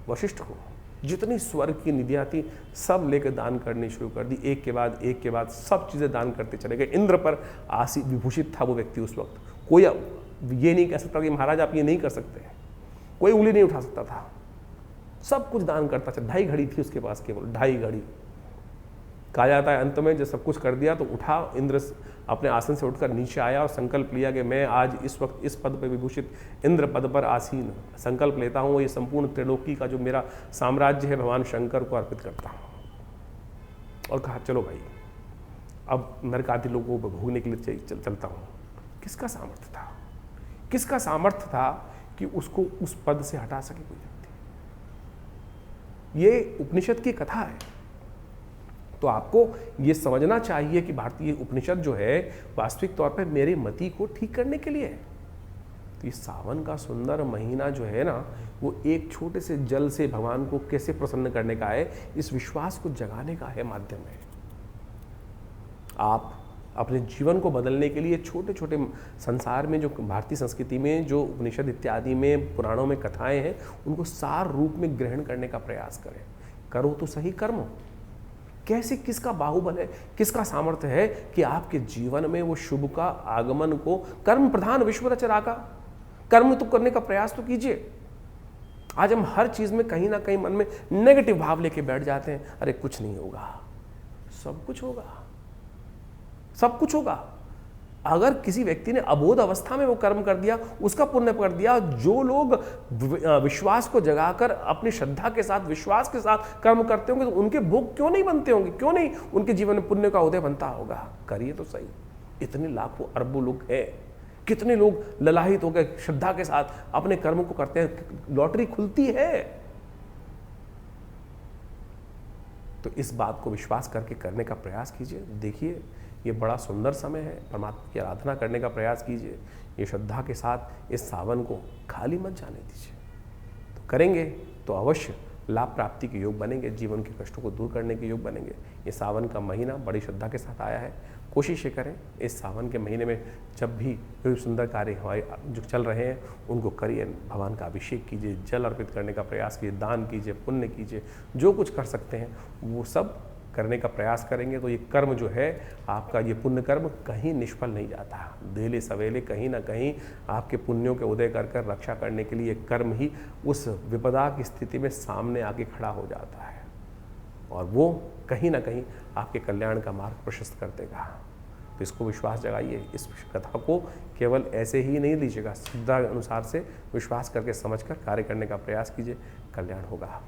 वशिष्ठ को। जितनी स्वर्ग की निधियाँ थी सब लेकर दान करनी शुरू कर दी, एक के बाद सब चीज़ें दान करते चले गए। इंद्र पर विभूषित था वो व्यक्ति उस वक्त। कोई ये नहीं कह सकता कि महाराज आप ये नहीं कर सकते, कोई उंगली नहीं उठा सकता था, सब कुछ दान करता था। 2.5 घड़ी थी उसके पास, केवल 2.5 घड़ी। कहा जाता है अंत में जब सब कुछ कर दिया तो उठा, इंद्र अपने आसन से उठकर नीचे आया और संकल्प लिया कि मैं आज इस वक्त इस पद पर विभूषित इंद्र पद पर आसीन संकल्प लेता हूँ, ये संपूर्ण त्रिलोकी का जो मेरा साम्राज्य है भगवान शंकर को अर्पित करता हूँ। और कहा चलो भाई अब नरकादि लोगों को भोगने के लिए चलता हूँ। किसका सामर्थ्य था, किसका सामर्थ्य था कि उसको उस पद से हटा सके कोई व्यक्ति? ये उपनिषद की कथा है। तो आपको ये समझना चाहिए कि भारतीय उपनिषद जो है वास्तविक तौर पर मेरे मति को ठीक करने के लिए है। तो ये सावन का सुंदर महीना जो है ना, वो एक छोटे से जल से भगवान को कैसे प्रसन्न करने का है, इस विश्वास को जगाने का है, माध्यम है। आप अपने जीवन को बदलने के लिए छोटे छोटे संसार में जो भारतीय संस्कृति में जो उपनिषद इत्यादि में पुराणों में कथाएं हैं, उनको सार रूप में ग्रहण करने का प्रयास करें। करो तो सही कर्म। कैसे, किसका बाहुबल है, किसका सामर्थ्य है कि आपके जीवन में वो शुभ का आगमन को, कर्म प्रधान विश्व रचना का कर्म तो करने का प्रयास तो कीजिए। आज हम हर चीज में कहीं ना कहीं मन में नेगेटिव भाव लेके बैठ जाते हैं, अरे कुछ नहीं होगा। सब कुछ होगा, सब कुछ होगा। अगर किसी व्यक्ति ने अबोध अवस्था में वो कर्म कर दिया, उसका पुण्य कर दिया। जो लोग विश्वास को जगाकर अपनी श्रद्धा के साथ, विश्वास के साथ कर्म करते होंगे, तो उनके भोग क्यों नहीं बनते होंगे, क्यों नहीं उनके जीवन में पुण्य का उदय बनता होगा? करिए तो सही। इतने लाखों अरबों लोग हैं, कितने लोग ललाहित होकर श्रद्धा के साथ अपने कर्म को करते हैं, लॉटरी खुलती है। तो इस बात को विश्वास करके करने का प्रयास कीजिए। देखिए ये बड़ा सुंदर समय है, परमात्मा की आराधना करने का प्रयास कीजिए। ये श्रद्धा के साथ इस सावन को खाली मत जाने दीजिए। तो करेंगे तो अवश्य लाभ प्राप्ति के योग बनेंगे, जीवन के कष्टों को दूर करने के योग बनेंगे। ये सावन का महीना बड़ी श्रद्धा के साथ आया है। कोशिश ये करें इस सावन के महीने में जब भी कोई सुंदर कार्य हमारे जो चल रहे हैं उनको करिए, भगवान का अभिषेक कीजिए, जल अर्पित करने का प्रयास कीजिए, दान कीजिए, पुण्य कीजिए, जो कुछ कर सकते हैं वो सब करने का प्रयास करेंगे तो ये कर्म जो है आपका, ये पुण्य कर्म कहीं निष्फल नहीं जाता। देले सवेले कहीं ना कहीं आपके पुण्यों के उदय कर कर रक्षा करने के लिए कर्म ही उस विपदा की स्थिति में सामने आके खड़ा हो जाता है और वो कहीं ना कहीं आपके कल्याण का मार्ग प्रशस्त कर देगा। तो इसको विश्वास जगाइए, इस कथा को केवल ऐसे ही नहीं लीजिएगा, श्रद्धा अनुसार से विश्वास करके समझकर कार्य करने का प्रयास कीजिए, कल्याण होगा।